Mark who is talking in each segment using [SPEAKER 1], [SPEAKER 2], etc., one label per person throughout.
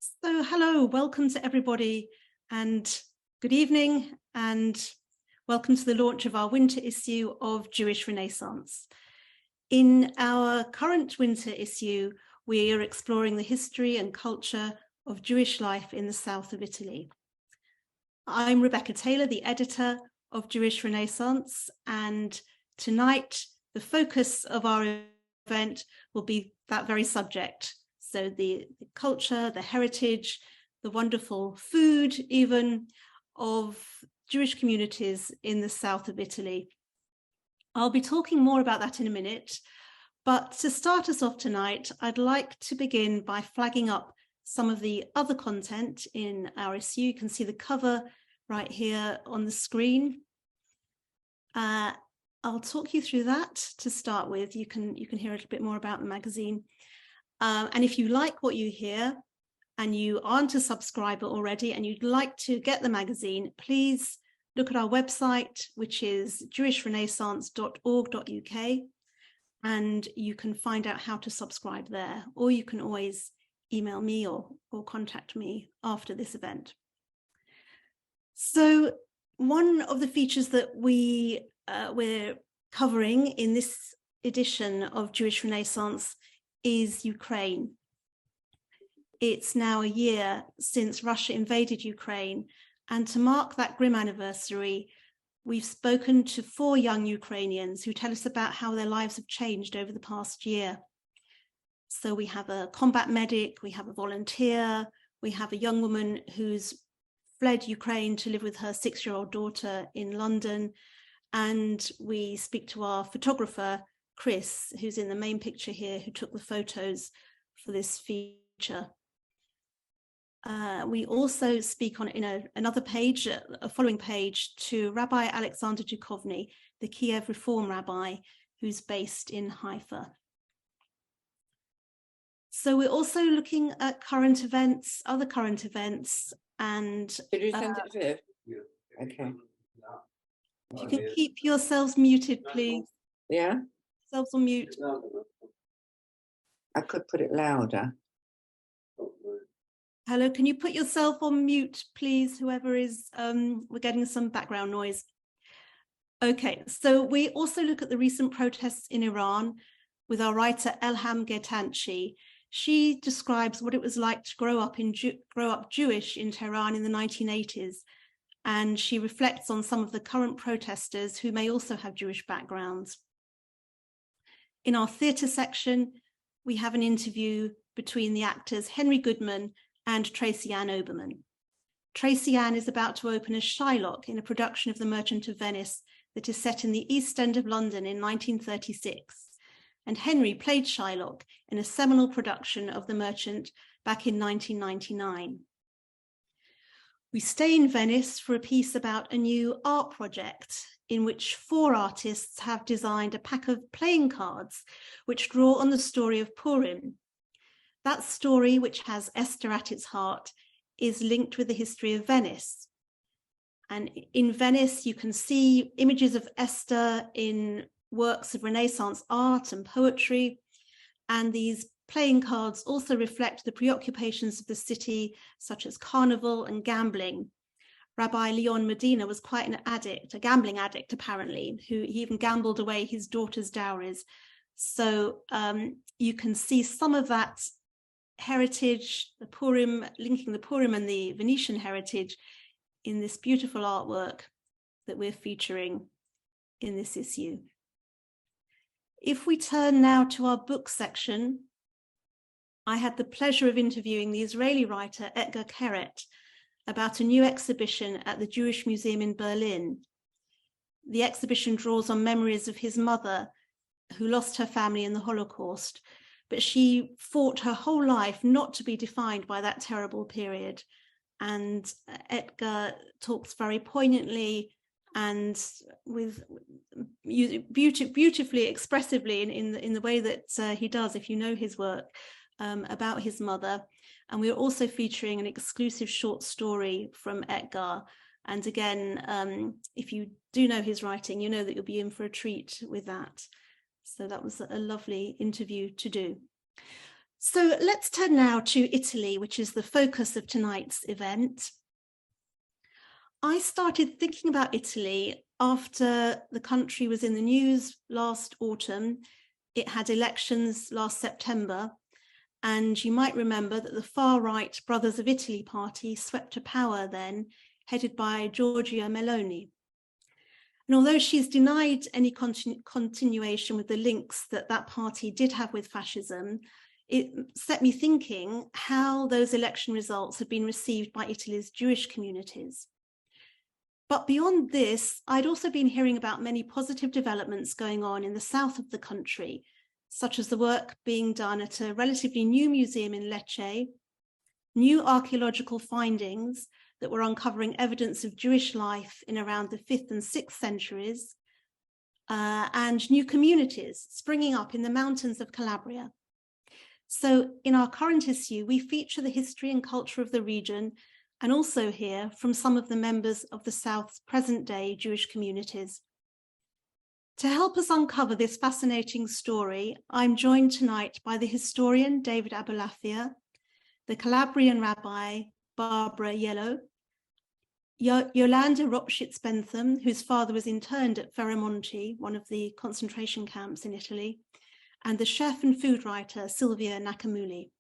[SPEAKER 1] So hello, welcome to everybody and good evening and welcome to the launch of our winter issue of Jewish Renaissance. In our current winter issue, we are exploring the history and culture of Jewish life in the south of Italy. I'm Rebecca Taylor, the editor of Jewish Renaissance, and tonight the focus of our event will be that very subject. So the culture, the heritage, the wonderful food even of Jewish communities in the south of Italy. I'll be talking more about that in a minute, but to start us off tonight, I'd like to begin by flagging up some of the other content in our issue. You can see the cover right here on the screen. I'll talk you through that to start with. You can hear a little bit more about the magazine. And if you like what you hear and you aren't a subscriber already and you'd like to get the magazine, please look at our website, which is jewishrenaissance.org.uk, and you can find out how to subscribe there, or you can always email me or contact me after this event. So one of the features that we're covering in this edition of Jewish Renaissance is Ukraine. It's now a year since Russia invaded Ukraine, and to mark that grim anniversary, we've spoken to 4 young Ukrainians who tell us about how their lives have changed over the past year. So we have a combat medic, we have a volunteer, we have a young woman who's fled Ukraine to live with her 6-year-old daughter in London, and we speak to our photographer, Chris, who's in the main picture here, who took the photos for this feature. We also speak on another page, a following page, to Rabbi Alexander Duchovny, the Kiev Reform rabbi, who's based in Haifa. So we're also looking at current events, other current events, and
[SPEAKER 2] Did you send it, Viv? Yeah. Okay.
[SPEAKER 1] If you can keep yourselves muted, please.
[SPEAKER 2] Yeah?
[SPEAKER 1] Yourselves on mute.
[SPEAKER 2] I could put it louder.
[SPEAKER 1] Hello, can you put yourself on mute, please, whoever is, we're getting some background noise. Okay, so we also look at the recent protests in Iran with our writer Elham Gertanchi. She describes what it was like to grow up Jewish in Tehran in the 1980s, and she reflects on some of the current protesters who may also have Jewish backgrounds. In our theatre section, we have an interview between the actors Henry Goodman and Tracy Ann Oberman. Tracy Ann is about to open as Shylock in a production of The Merchant of Venice that is set in the East End of London in 1936. And Henry played Shylock in a seminal production of The Merchant back in 1999. We stay in Venice for a piece about a new art project in which 4 artists have designed a pack of playing cards which draw on the story of Purim. That story, which has Esther at its heart, is linked with the history of Venice. And in Venice, you can see images of Esther in works of Renaissance art and poetry, and these playing cards also reflect the preoccupations of the city, such as carnival and gambling. Rabbi Leon Medina was quite an addict, a gambling addict apparently, who he even gambled away his daughter's dowries. So you can see some of that heritage, the Purim, linking the Purim and the Venetian heritage in this beautiful artwork that we're featuring in this issue. If we turn now to our book section, I had the pleasure of interviewing the Israeli writer Etgar Keret about a new exhibition at the Jewish Museum in Berlin. The exhibition draws on memories of his mother, who lost her family in the Holocaust, but she fought her whole life not to be defined by that terrible period. And Etgar talks very poignantly and with beautifully, expressively in the way that he does, if you know his work, about his mother. And we're also featuring an exclusive short story from Etgar. And again, if you do know his writing, you know that you'll be in for a treat with that. So that was a lovely interview to do. So let's turn now to Italy, which is the focus of tonight's event. I started thinking about Italy after the country was in the news last autumn. It had elections last September, and you might remember that the far-right Brothers of Italy party swept to power then, headed by Giorgia Meloni. And although she's denied any continuation with the links that that party did have with fascism, it set me thinking how those election results had been received by Italy's Jewish communities. But beyond this, I'd also been hearing about many positive developments going on in the south of the country, such as the work being done at a relatively new museum in Lecce, new archaeological findings that were uncovering evidence of Jewish life in around the 5th and 6th centuries, and new communities springing up in the mountains of Calabria. So in our current issue, we feature the history and culture of the region, and also hear from some of the members of the South's present-day Jewish communities. To help us uncover this fascinating story, I'm joined tonight by the historian David Abulafia, the Calabrian Rabbi Barbara Aiello, Yolanda Ropschitz-Bentham, whose father was interned at Ferramonti, one of the concentration camps in Italy, and the chef and food writer Silvia Nacamulli.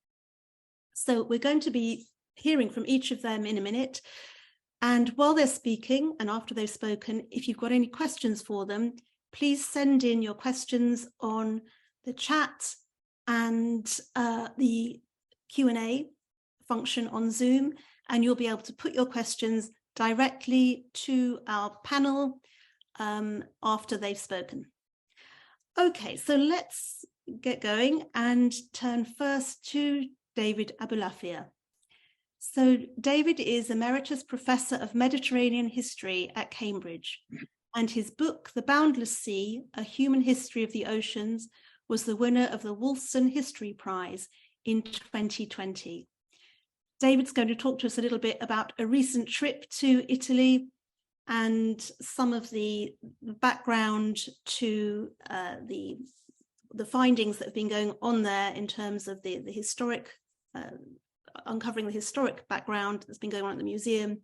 [SPEAKER 1] So we're going to be hearing from each of them in a minute. And while they're speaking, and after they've spoken, if you've got any questions for them, please send in your questions on the chat and the Q&A function on Zoom, and you'll be able to put your questions directly to our panel after they've spoken. Okay, so let's get going and turn first to David Abulafia. So David is Emeritus Professor of Mediterranean History at Cambridge, and his book, The Boundless Sea, A Human History of the Oceans, was the winner of the Wolfson History Prize in 2020. David's going to talk to us a little bit about a recent trip to Italy and some of the background to the findings that have been going on there in terms of the historic uncovering the historic background that's been going on at the museum,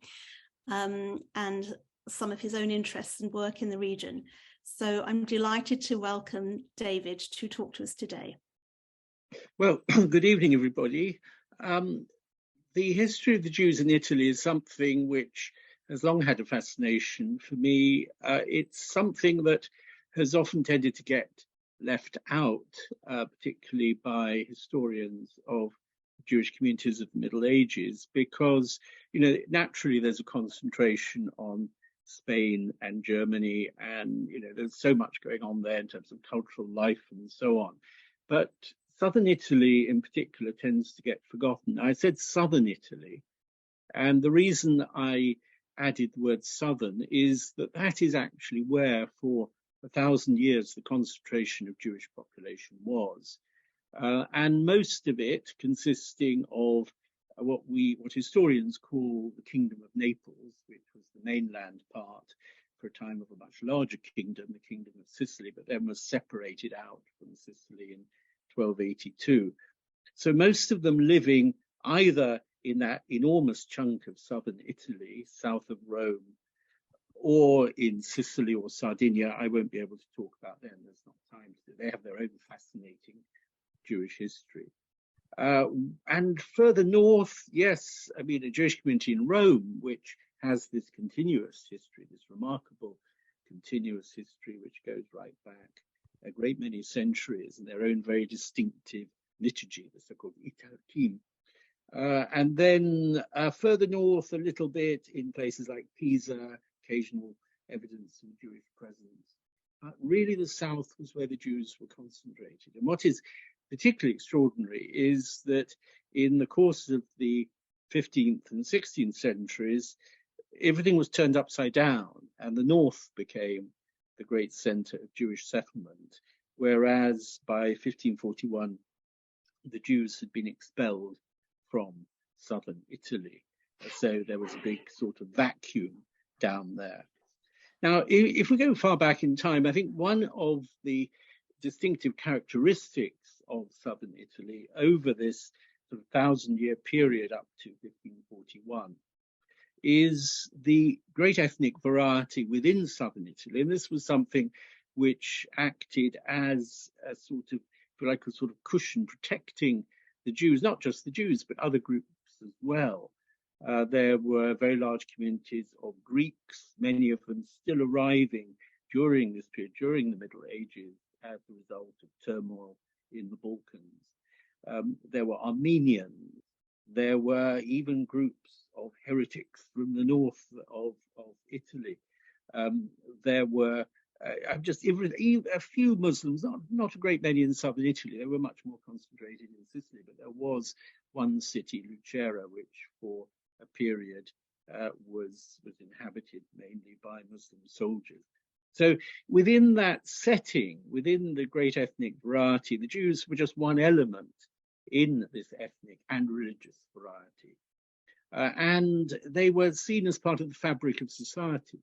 [SPEAKER 1] and some of his own interests and work in the region. So I'm delighted to welcome David to talk to us today.
[SPEAKER 3] Well, good evening, everybody. The history of the Jews in Italy is something which has long had a fascination for me. It's something that has often tended to get left out, particularly by historians of Jewish communities of the Middle Ages, because, naturally there's a concentration on Spain and Germany, and, there's so much going on there in terms of cultural life and so on. But southern Italy in particular tends to get forgotten. I said southern Italy, and the reason I added the word southern is that that is actually where for 1,000 years the concentration of Jewish population was. And most of it consisting of what historians call the Kingdom of Naples, which was the mainland part for a time of a much larger kingdom, the Kingdom of Sicily, but then was separated out from Sicily in 1282. So most of them living either in that enormous chunk of southern Italy, south of Rome, or in Sicily or Sardinia. I won't be able to talk about them, there's not time to. They have their own fascinating Jewish history. And further north, yes, a Jewish community in Rome, which has this continuous history, this remarkable continuous history, which goes right back a great many centuries, and their own very distinctive liturgy, the so-called Italkim. And then further north a little bit in places like Pisa, occasional evidence of Jewish presence. Really the south was where the Jews were concentrated. And what is particularly extraordinary is that in the course of the 15th and 16th centuries, everything was turned upside down, and the north became the great center of Jewish settlement, whereas by 1541, the Jews had been expelled from southern Italy. So there was a big sort of vacuum down there. Now, if we go far back in time, I think one of the distinctive characteristics of southern Italy over this sort of 1,000-year period up to 1541 is the great ethnic variety within southern Italy. And this was something which acted as a sort of, if you like, a sort of cushion protecting the Jews, not just the Jews, but other groups as well. There were very large communities of Greeks, many of them still arriving during this period, during the Middle Ages, as a result of turmoil in the Balkans. There were Armenians. There were even groups of heretics from the north of Italy. There were just a few Muslims, not a great many in southern Italy. They were much more concentrated in Sicily, but there was one city, Lucera, which for a period was inhabited mainly by Muslim soldiers. So within that setting, within the great ethnic variety, the Jews were just one element in this ethnic and religious variety. And they were seen as part of the fabric of society.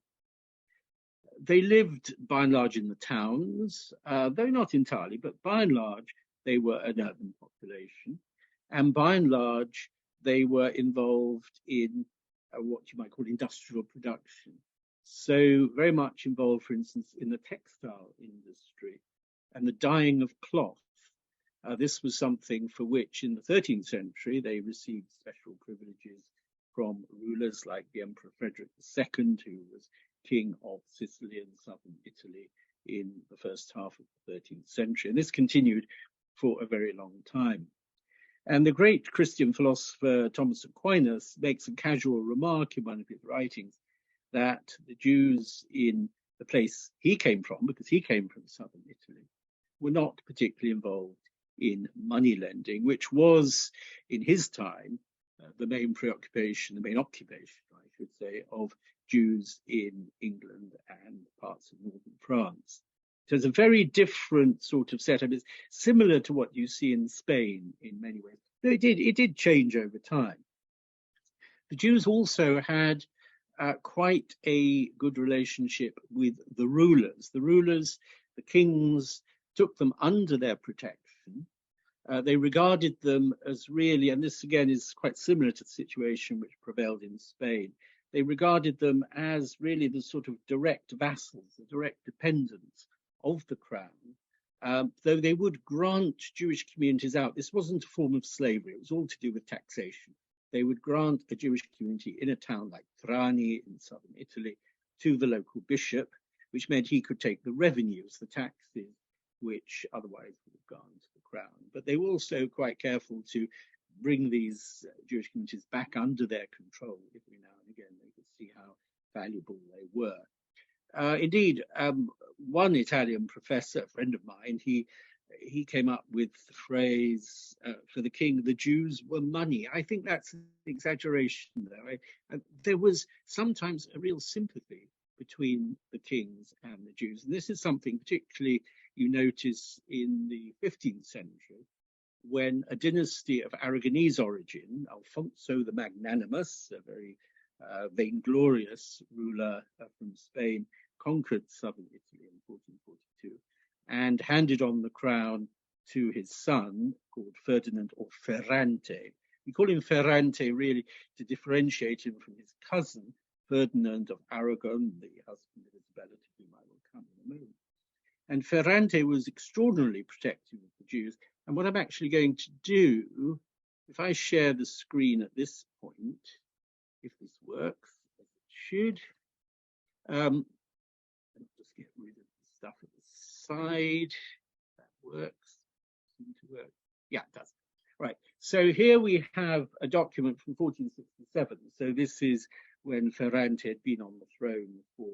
[SPEAKER 3] They lived by and large in the towns, though not entirely, but by and large, they were an urban population. And by and large, they were involved in what you might call industrial production. So very much involved, for instance, in the textile industry and the dyeing of cloth. This was something for which in the 13th century they received special privileges from rulers like the Emperor Frederick II, who was king of Sicily and southern Italy in the first half of the 13th century. And this continued for a very long time. And the great Christian philosopher Thomas Aquinas makes a casual remark in one of his writings that the Jews in the place he came from, because he came from southern Italy, were not particularly involved in money lending, which was, in his time, the main preoccupation, the main occupation, I should say, of Jews in England and parts of northern France. So it's a very different sort of setup. It's similar to what you see in Spain in many ways. Though it did change over time. The Jews also had quite a good relationship with the rulers. The rulers, the kings, took them under their protection. They regarded them as really, and this again is quite similar to the situation which prevailed in Spain, they regarded them as really the sort of direct vassals, the direct dependents of the crown, though they would grant Jewish communities out. This wasn't a form of slavery, it was all to do with taxation. They would grant a Jewish community in a town like Trani in southern Italy to the local bishop, which meant he could take the revenues, the taxes, which otherwise would have gone to the crown. But they were also quite careful to bring these Jewish communities back under their control. Every now and again, they could see how valuable they were. Indeed, one Italian professor, a friend of mine, he came up with the phrase for the king, the Jews were money. I think that's an exaggeration, though. There was sometimes a real sympathy between the kings and the Jews. And this is something particularly you notice in the 15th century, when a dynasty of Aragonese origin, Alfonso the Magnanimous, a very vainglorious ruler from Spain, conquered southern Italy in 1442 and handed on the crown to his son, called Ferdinand or Ferrante. We call him Ferrante really to differentiate him from his cousin, Ferdinand of Aragon, the husband of Isabella, to whom I will come in a moment. And Ferrante was extraordinarily protective of the Jews. And what I'm actually going to do, if I share the screen at this point, if this works, as it should, I'll just get rid of the stuff at the side. That works. Seems to work. Yeah, it does. Right. So here we have a document from 1467. So this is when Ferrante had been on the throne for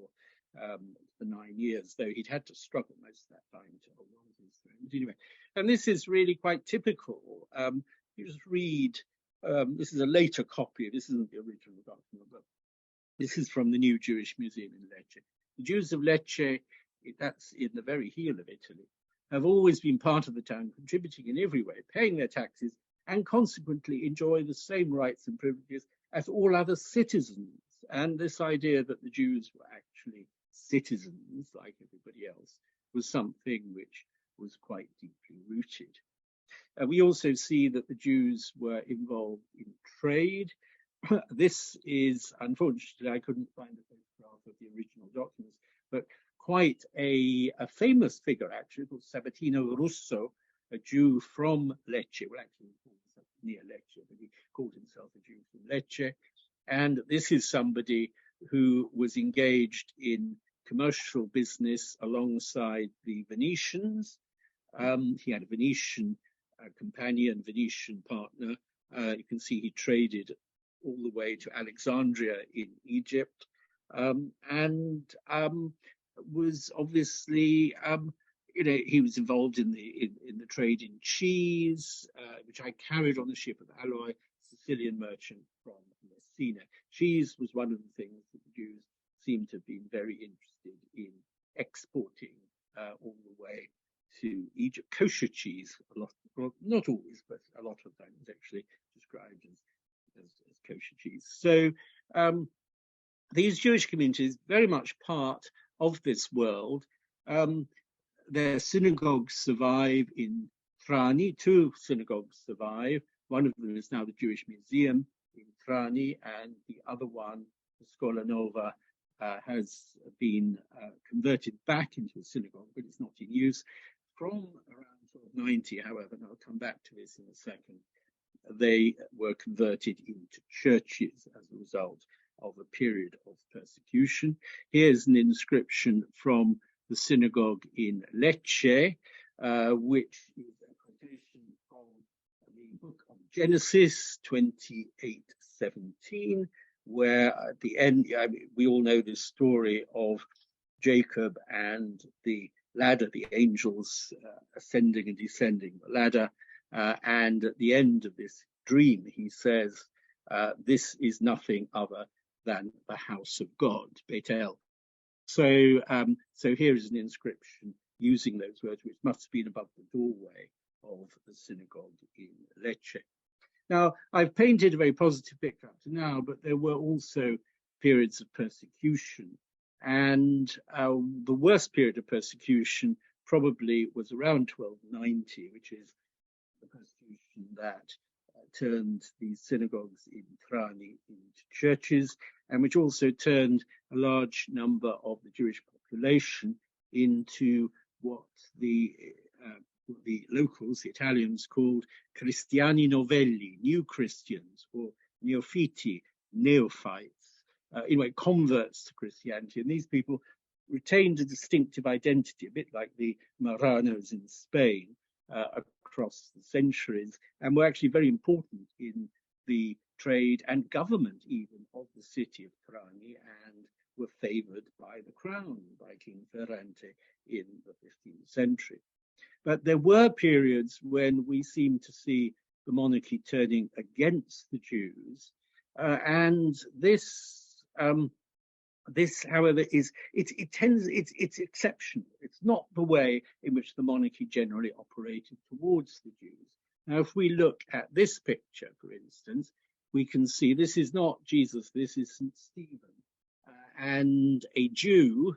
[SPEAKER 3] 9 years, though he'd had to struggle most of that time to hold on to his throne. But anyway, and this is really quite typical. You just read, this is a later copy, this isn't the original document, but this is from the new Jewish Museum in Lecce. The Jews of Lecce, that's in the very heel of Italy, have always been part of the town, contributing in every way, paying their taxes, and consequently enjoy the same rights and privileges as all other citizens. And this idea that the Jews were actually citizens like everybody else was something which was quite deeply rooted. We also see that the Jews were involved in trade. This is, unfortunately, I couldn't find a photograph of the original documents, but quite a famous figure, actually, called Sabatino Russo, a Jew from Lecce. Well, actually, he called himself near Lecce, but he called himself a Jew from Lecce. And this is somebody who was engaged in commercial business alongside the Venetians. He had a Venetian companion, Venetian partner. You can see he traded all the way to Alexandria in Egypt, and was obviously, he was involved in the trade in cheese, which I carried on the ship of Alloy, Sicilian merchant from Messina. Cheese was one of the things that the Jews seem to have been very interested in exporting all the way to Egypt. Kosher cheese, a lot, well, not always, but a lot of times actually described as kosher cheese. So these Jewish communities very much part of this world. Their synagogues survive in Trani. 2 synagogues survive. One of them is now the Jewish Museum in Trani, and the other one, the Scola Nova, has been converted back into a synagogue, but it's not in use. From around sort of 90, however, and I'll come back to this in a second, they were converted into churches as a result of a period of persecution. Here's an inscription from the synagogue in Lecce, which is a quotation from the book of Genesis 28:17, where at the end, we all know this story of Jacob and the ladder, the angels ascending and descending the ladder. And at the end of this dream, he says, this is nothing other than the house of God, Bethel. So here is an inscription using those words, which must have been above the doorway of the synagogue in Lecce. Now, I've painted a very positive picture up to now, but there were also periods of persecution. And the worst period of persecution probably was around 1290, which is the persecution that turned the synagogues in Trani into churches, and which also turned a large number of the Jewish population into what the locals, the Italians, called Cristiani Novelli, new Christians, or Neofiti, neophytes. Anyway, converts to Christianity, and these people retained a distinctive identity, a bit like the Marranos in Spain, across the centuries, and were actually very important in the trade and government even of the city of Trani, and were favoured by the crown, by King Ferrante in the 15th century. But there were periods when we seem to see the monarchy turning against the Jews, and this, however, it's exceptional. It's not the way in which the monarchy generally operated towards the Jews. Now, if we look at this picture, for instance, we can see this is not Jesus, this is St. Stephen. And a Jew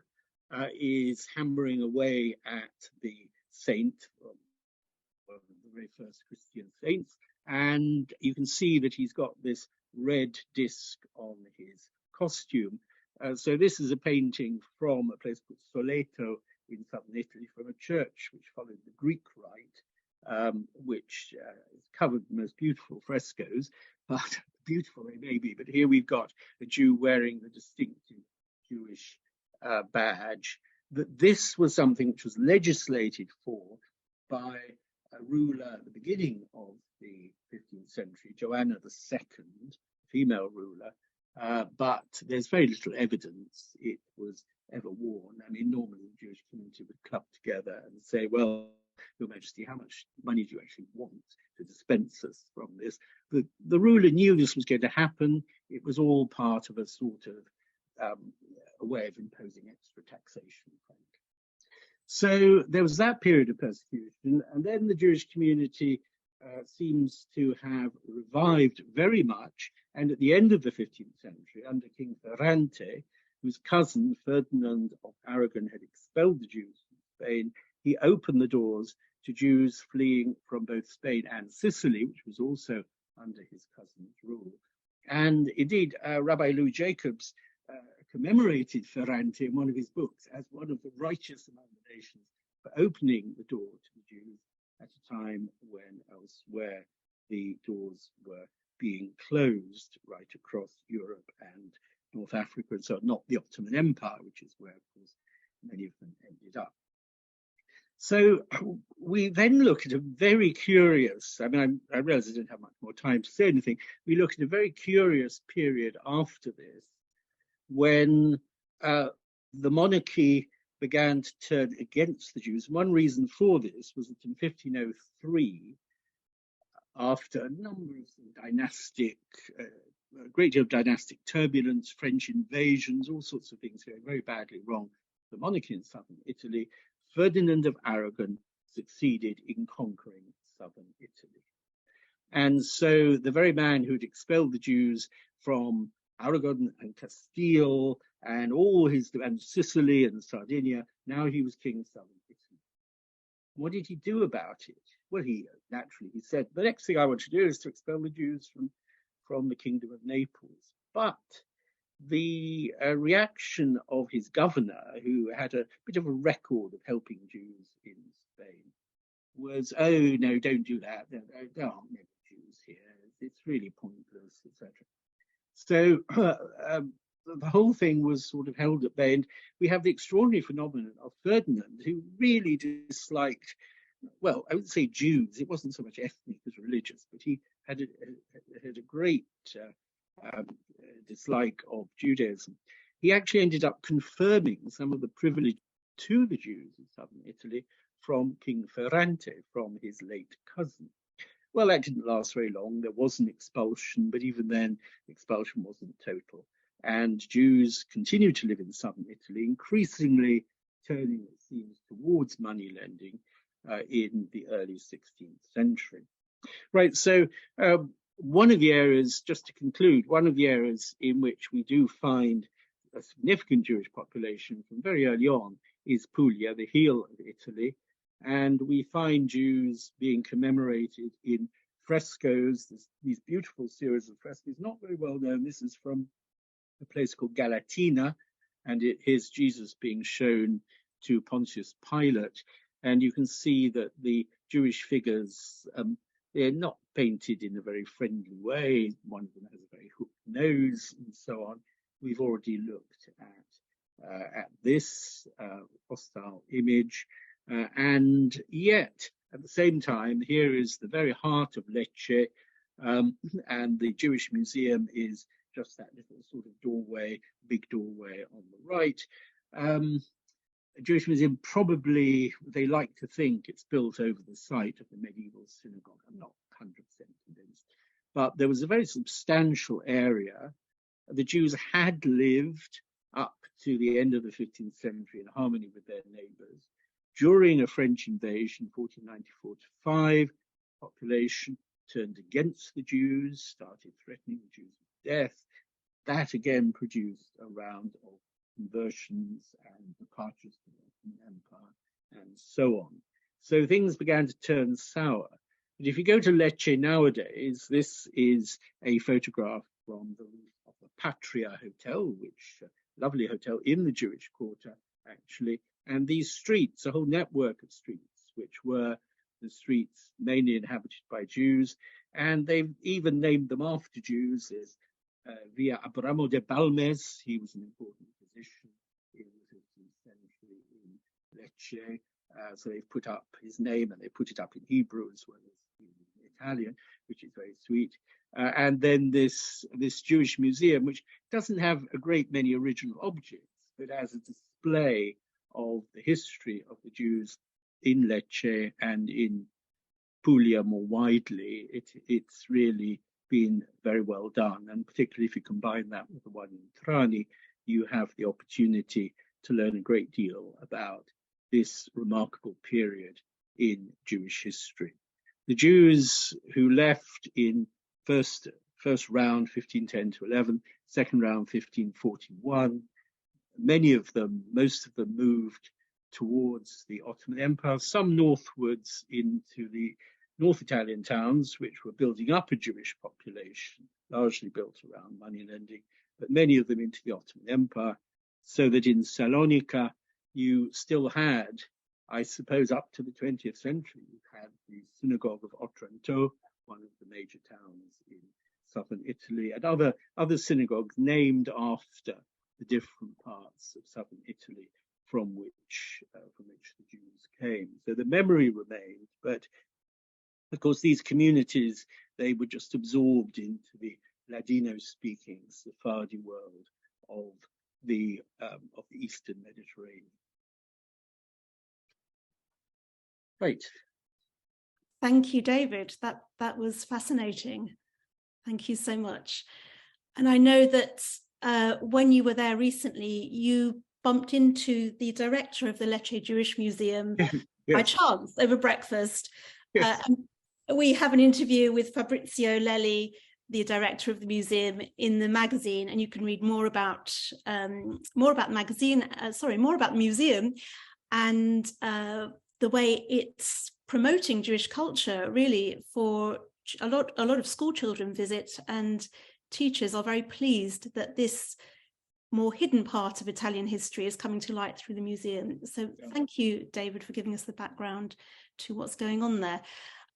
[SPEAKER 3] is hammering away at the saint, one of the very first Christian saints, and you can see that he's got this red disc on his costume. So this is a painting from a place called Spoleto in southern Italy, from a church which followed the Greek rite, which is covered in the most beautiful frescoes, but beautiful they may be. But here we've got a Jew wearing the distinctive Jewish badge. That this was something which was legislated for by a ruler at the beginning of the 15th century, Joanna II, female ruler, but there's very little evidence it was ever worn. I mean, normally the Jewish community would club together and say, well, Your Majesty, how much money do you actually want to dispense us from this? The ruler knew this was going to happen. It was all part of a sort of a way of imposing extra taxation, frankly. So there was that period of persecution, and then the Jewish community seems to have revived very much. And at the end of the 15th century, under King Ferrante, whose cousin Ferdinand of Aragon had expelled the Jews from Spain, he opened the doors to Jews fleeing from both Spain and Sicily, which was also under his cousin's rule. And indeed, Rabbi Louis Jacobs commemorated Ferramonti in one of his books as one of the righteous among the nations for opening the door to the Jews at a time when elsewhere the doors were being closed right across Europe and North Africa, and so not the Ottoman Empire, which is where, of course, many of them ended up. So we then look at a very curious, I realize I don't have much more time to say anything, we look at a very curious period after this, when the monarchy began to turn against the Jews. One reason for this was that in 1503, after a number of dynastic, a great deal of dynastic turbulence, French invasions, all sorts of things going very badly wrong, the monarchy in southern Italy, Ferdinand of Aragon succeeded in conquering southern Italy. And so the very man who'd expelled the Jews from Aragon and Castile and and Sicily and Sardinia, now he was king of southern Italy. What did he do about it? Well, he said, the next thing I want to do is to expel the Jews from the kingdom of Naples. But the reaction of his governor, who had a bit of a record of helping Jews in Spain, was, oh, no, don't do that. There aren't many Jews here. It's really pointless, etc. So the whole thing was sort of held at bay. And we have the extraordinary phenomenon of Ferdinand, who really disliked, well, I would say Jews. It wasn't so much ethnic as religious, but he had a great dislike of Judaism. He actually ended up confirming some of the privilege to the Jews in southern Italy from King Ferrante, from his late cousin. Well, that didn't last very long. There was an expulsion, but even then, expulsion wasn't total. And Jews continued to live in southern Italy, increasingly turning, it seems, towards money lending in the early 16th century. Right, so one of the areas, just to conclude, one of the areas in which we do find a significant Jewish population from very early on is Puglia, the heel of Italy. And we find Jews being commemorated in frescoes, these beautiful series of frescoes, not very well known. This is from a place called Galatina, and here's Jesus being shown to Pontius Pilate. And you can see that the Jewish figures, they're not painted in a very friendly way. One of them has a very hooked nose and so on. We've already looked at this hostile image. And yet, at the same time, here is the very heart of Lecce, and the Jewish Museum is just that little sort of doorway, big doorway on the right. The Jewish Museum probably, they like to think it's built over the site of the medieval synagogue. I'm not 100% convinced. But there was a very substantial area. The Jews had lived up to the end of the 15th century in harmony with their neighbors. During a French invasion, 1494-5, population turned against the Jews, started threatening the Jews with death. That again produced a round of conversions and departures from the Ottoman Empire and so on. So things began to turn sour. But if you go to Lecce nowadays, this is a photograph from the roof of the Patria Hotel, which lovely hotel in the Jewish quarter, actually. And these streets, a whole network of streets, which were the streets mainly inhabited by Jews, and they've even named them after Jews. There's Via Abramo de Balmes, he was an important physician in the 15th century in Lecce. So they've put up his name, and they put it up in Hebrew as well as in Italian, which is very sweet. And then this Jewish museum, which doesn't have a great many original objects, but as a display of the history of the Jews in Lecce and in Puglia more widely, it's really been very well done. And particularly if you combine that with the one in Trani, you have the opportunity to learn a great deal about this remarkable period in Jewish history. The Jews who left in first round 1510-11, second round 1541, most of them moved towards the Ottoman Empire, some northwards into the North Italian towns, which were building up a Jewish population, largely built around moneylending, but many of them into the Ottoman Empire, so that in Salonika you still had, I suppose, up to the 20th century, you had the Synagogue of Otranto, one of the major towns in southern Italy, and other synagogues named after the different parts of southern Italy from which the Jews came. So the memory remained, but of course these communities, they were just absorbed into the Ladino-speaking Sephardi world of the Eastern Mediterranean. Right.
[SPEAKER 1] Thank you, David. That was fascinating. Thank you so much. And I know that when you were there recently, you bumped into the director of the Lecce Jewish Museum
[SPEAKER 3] Yes.
[SPEAKER 1] by chance over breakfast.
[SPEAKER 3] Yes.
[SPEAKER 1] We have an interview with Fabrizio Lelli, the director of the museum, in the magazine, and you can read more about the museum and the way it's promoting Jewish culture, really, for a lot of school children visit, and teachers are very pleased that this more hidden part of Italian history is coming to light through the museum. So thank you, David, for giving us the background to what's going on there.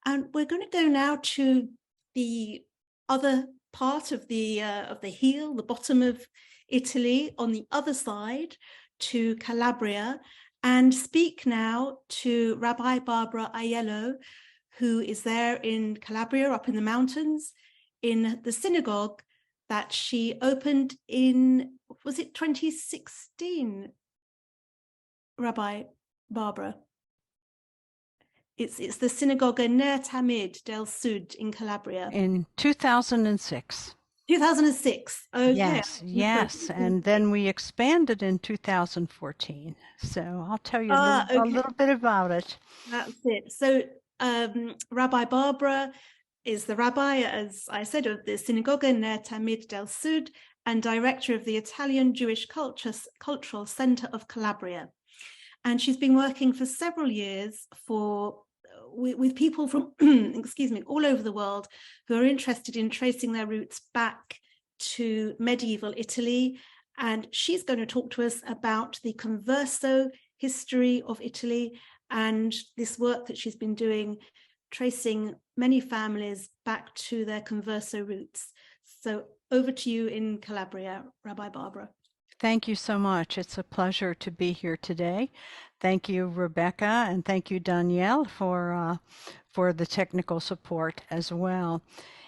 [SPEAKER 1] And we're going to go now to the other part of the heel, the bottom of Italy, on the other side, to Calabria, and speak now to Rabbi Barbara Aiello, who is there in Calabria, up in the mountains, in the synagogue that she opened in, was it 2016, Rabbi Barbara? It's the Sinagoga near Tamid del Sud in Calabria.
[SPEAKER 4] In 2006.
[SPEAKER 1] 2006. Okay.
[SPEAKER 4] Yes. And then we expanded in 2014. So I'll tell you a little bit about it.
[SPEAKER 1] That's it. So Rabbi Barbara is the rabbi, as I said, of the Sinagoga near Tamid del Sud and director of the Italian Jewish Cultural Center of Calabria. And she's been working for several years with people from, excuse me, all over the world who are interested in tracing their roots back to medieval Italy. And she's going to talk to us about the Converso history of Italy and this work that she's been doing, tracing many families back to their Converso roots. So over to you in Calabria, Rabbi Barbara.
[SPEAKER 4] Thank you so much. It's a pleasure to be here today. Thank you, Rebecca, and thank you, Danielle, for the technical support as well.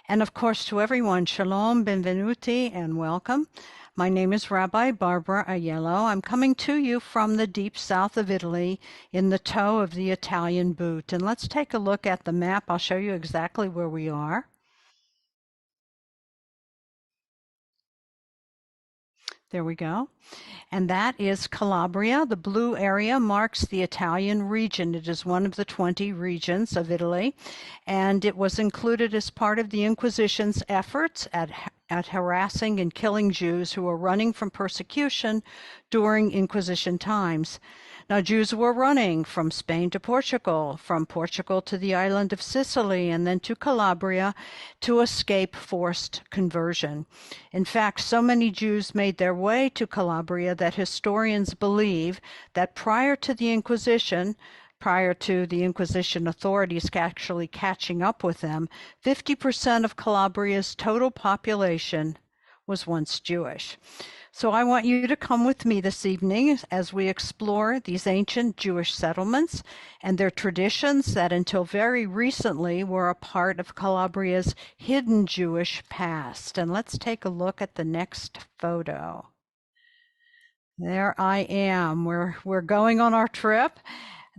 [SPEAKER 4] And of course, to everyone, shalom, benvenuti, and welcome. My name is Rabbi Barbara Aiello. I'm coming to you from the deep south of Italy in the toe of the Italian boot. And let's take a look at the map. I'll show you exactly where we are. There we go. And that is Calabria. The blue area marks the Italian region. It is one of the 20 regions of Italy, and it was included as part of the Inquisition's efforts at harassing and killing Jews who were running from persecution during Inquisition times. Now, Jews were running from Spain to Portugal, from Portugal to the island of Sicily, and then to Calabria to escape forced conversion. In fact, so many Jews made their way to Calabria that historians believe that prior to the Inquisition authorities actually catching up with them, 50% of Calabria's total population was once Jewish. So I want you to come with me this evening as we explore these ancient Jewish settlements and their traditions that until very recently were a part of Calabria's hidden Jewish past. And let's take a look at the next photo. There I am. We're going on our trip.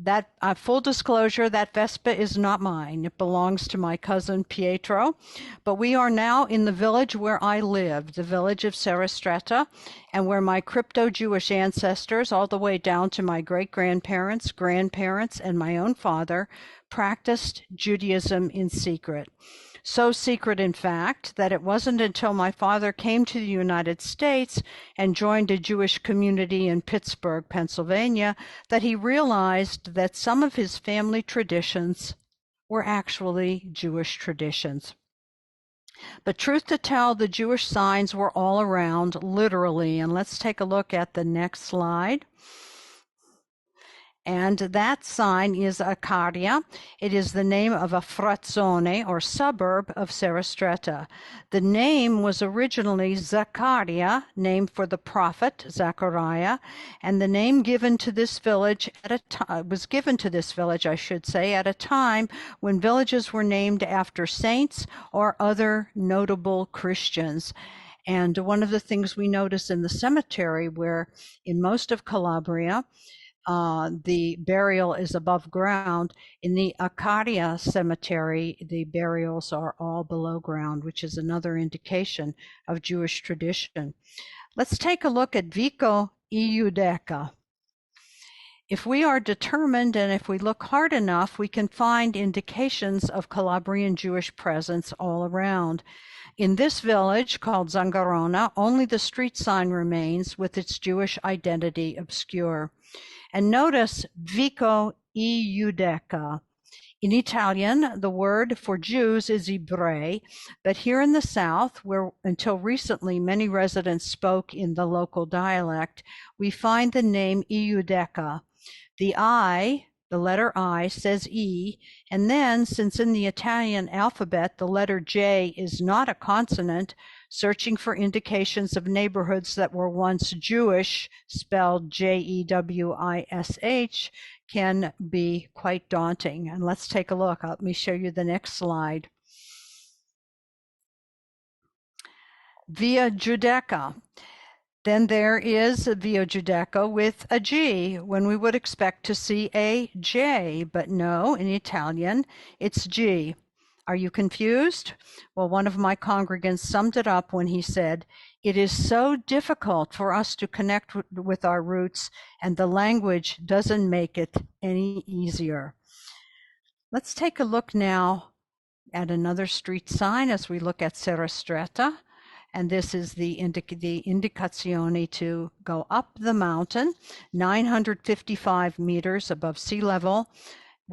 [SPEAKER 4] That full disclosure, that Vespa is not mine. It belongs to my cousin Pietro. But we are now in the village where I lived, the village of Serrastretta, and where my crypto-Jewish ancestors, all the way down to my great-grandparents, grandparents, and my own father, practiced Judaism in secret. So secret, in fact, that it wasn't until my father came to the United States and joined a Jewish community in Pittsburgh, Pennsylvania, that he realized that some of his family traditions were actually Jewish traditions. But truth to tell, the Jewish signs were all around, literally. And let's take a look at the next slide. And that sign is Arcadia. It is the name of a frazione or suburb of Serrastretta. The name was originally Zaccaria, named for the prophet Zechariah, and the name given to this village at a time when villages were named after saints or other notable Christians. And one of the things we notice in the cemetery, where in most of Calabria, the burial is above ground. In the Arcadia cemetery, the burials are all below ground, which is another indication of Jewish tradition. Let's take a look at Vico e Giudecca. If we are determined and if we look hard enough, we can find indications of Calabrian Jewish presence all around. In this village called Zangarona, only the street sign remains with its Jewish identity obscure. And notice Vico e Giudecca. In Italian, the word for Jews is Ebrei, but here in the South, where until recently many residents spoke in the local dialect, we find the name Giudecca. The I, the letter I, says E, and then, since in the Italian alphabet the letter J is not a consonant, searching for indications of neighborhoods that were once Jewish, spelled Jewish, can be quite daunting. And let's take a look. Let me show you the next slide. Via Giudecca. Then there is Via Giudecca with a G when we would expect to see a J, but no, in Italian, it's G. Are you confused? Well, one of my congregants summed it up when he said, "It is so difficult for us to connect with our roots, and the language doesn't make it any easier." Let's take a look now at another street sign as we look at Serrastretta. And this is the indicazione to go up the mountain, 955 meters above sea level,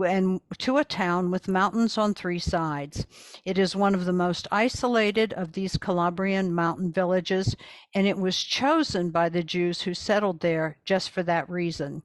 [SPEAKER 4] and to a town with mountains on three sides. It is one of the most isolated of these Calabrian mountain villages, and it was chosen by the Jews who settled there just for that reason.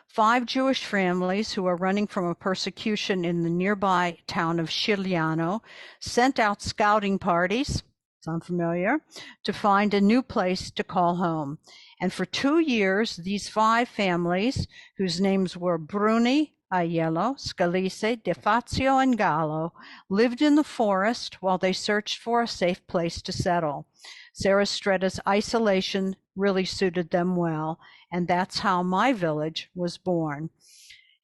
[SPEAKER 4] 5 Jewish families who are running from a persecution in the nearby town of Cigliano sent out scouting parties, sound familiar, to find a new place to call home. And for 2 years, these 5 families, whose names were Bruni, Aiello, Scalise, De Fazio, and Gallo, lived in the forest while they searched for a safe place to settle. Serrastretta's isolation really suited them well, and that's how my village was born.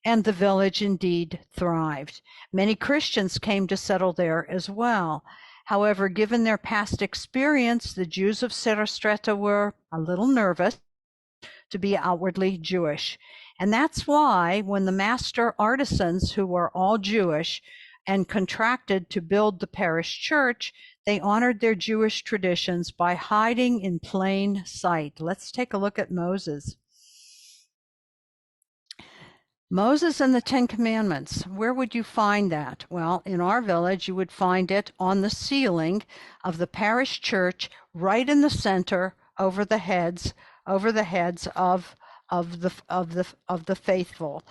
[SPEAKER 4] And the village indeed thrived. Many Christians came to settle there as well. However, given their past experience, the Jews of Serrastretta were a little nervous to be outwardly Jewish. And that's why when the master artisans, who were all Jewish and contracted to build the parish church, they honored their Jewish traditions by hiding in plain sight. Let's take a look at Moses. Moses and the 10 Commandments, where would you find that? Well, in our village, you would find it on the ceiling of the parish church, right in the center, over the heads of the faithful.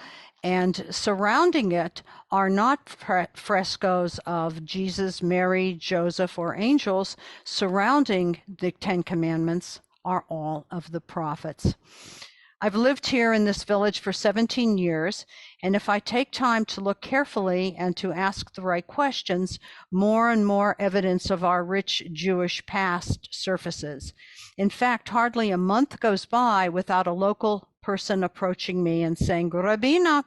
[SPEAKER 4] And surrounding it are not frescoes of Jesus, Mary, Joseph, or angels. Surrounding the 10 Commandments are all of the prophets. I've lived here in this village for 17 years, and if I take time to look carefully and to ask the right questions, more and more evidence of our rich Jewish past surfaces. In fact, hardly a month goes by without a local person approaching me and saying, "Rabbina,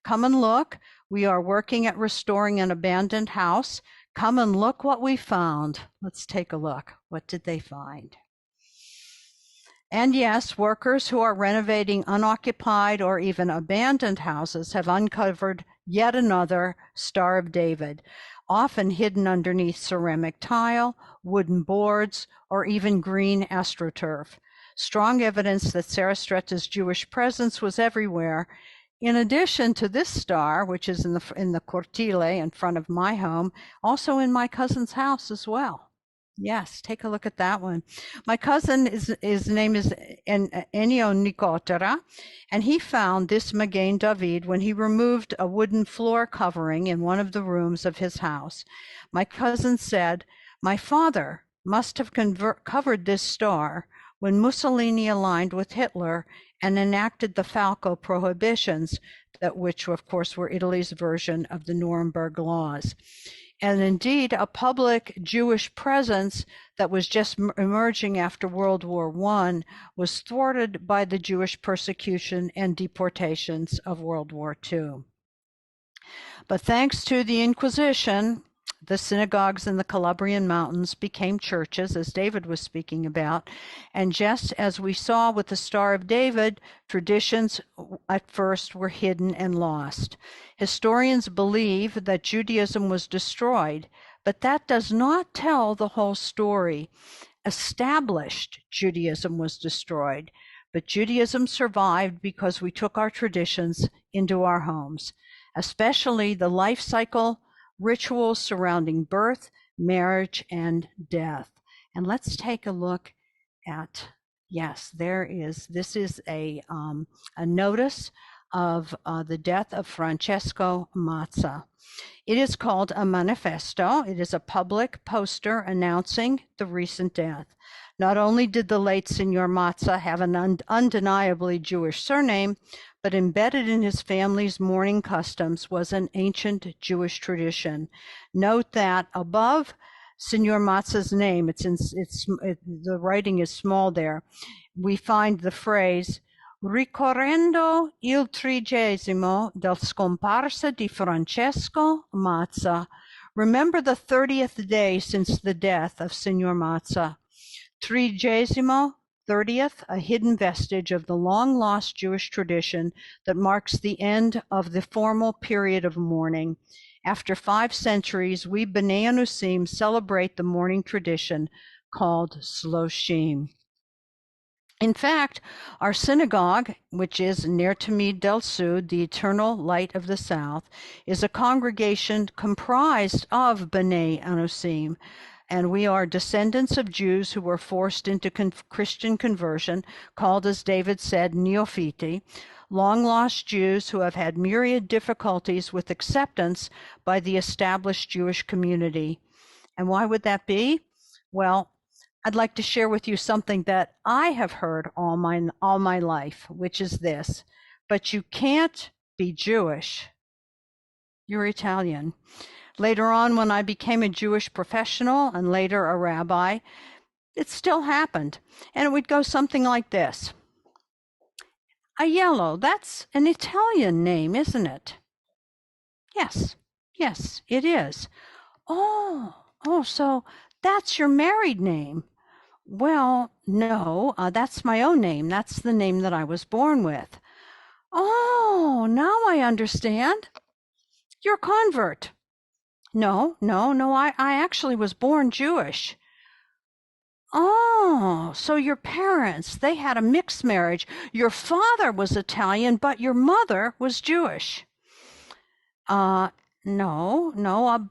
[SPEAKER 4] come and look. We are working at restoring an abandoned house. Come and look what we found." Let's take a look. What did they find? And yes, workers who are renovating unoccupied or even abandoned houses have uncovered yet another Star of David, often hidden underneath ceramic tile, wooden boards, or even green astroturf. Strong evidence that Serrastretta's Jewish presence was everywhere. In addition to this star, which is in the cortile in front of my home, also in my cousin's house as well. Yes, take a look at that one. My cousin, his name is Ennio Nicotera, and he found this Magen David when he removed a wooden floor covering in one of the rooms of his house. My cousin said, "My father must have covered this star when Mussolini aligned with Hitler and enacted the Falco prohibitions, which of course were Italy's version of the Nuremberg laws. And indeed, a public Jewish presence that was just emerging after World War I was thwarted by the Jewish persecution and deportations of World War II. But thanks to the Inquisition, the synagogues in the Calabrian mountains became churches, as David was speaking about. And just as we saw with the Star of David, traditions at first were hidden and lost. Historians believe that Judaism was destroyed, but that does not tell the whole story. Established Judaism was destroyed, but Judaism survived because we took our traditions into our homes, especially the life cycle rituals surrounding birth, marriage, and death. And let's take a look at, yes, this is a notice of the death of Francesco Mazza. It is called a manifesto. It is a public poster announcing the recent death. Not only did the late Signor Mazza have an undeniably Jewish surname, but embedded in his family's mourning customs was an ancient Jewish tradition. Note that above Signor Mazza's name, the writing is small there, we find the phrase, ricorrendo il 30° del scomparsa di Francesco Mazza. Remember the 30th day since the death of Signor Mazza. 30th, a hidden vestige of the long-lost Jewish tradition that marks the end of the formal period of mourning. After 5 centuries, we B'nai Anusim celebrate the mourning tradition called Shloshim. In fact, our synagogue, which is near Tamid del Sud, the eternal light of the south, is a congregation comprised of B'nai Anusim, and we are descendants of Jews who were forced into Christian conversion, called, as David said, neophiti, long-lost Jews who have had myriad difficulties with acceptance by the established Jewish community. And why would that be? Well, I'd like to share with you something that I have heard all my life, which is this: but you can't be Jewish. You're Italian. Later on, when I became a Jewish professional and later a rabbi, it still happened. And it would go something like this. Aiello, that's an Italian name, isn't it? Yes, it is. Oh, so that's your married name. Well, no, that's my own name. That's the name that I was born with. Oh, now I understand. You're a convert. No, I actually was born Jewish. Oh, so your parents, they had a mixed marriage. Your father was Italian, but your mother was Jewish. No,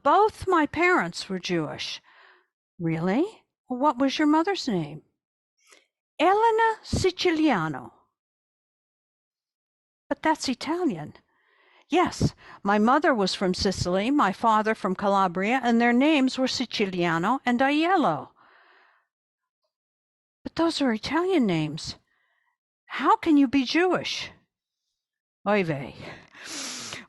[SPEAKER 4] both my parents were Jewish. Really? What was your mother's name? Elena Siciliano. But that's Italian. Yes, my mother was from Sicily, my father from Calabria, and their names were Siciliano and Aiello. But those are Italian names. How can you be Jewish? Oy vey.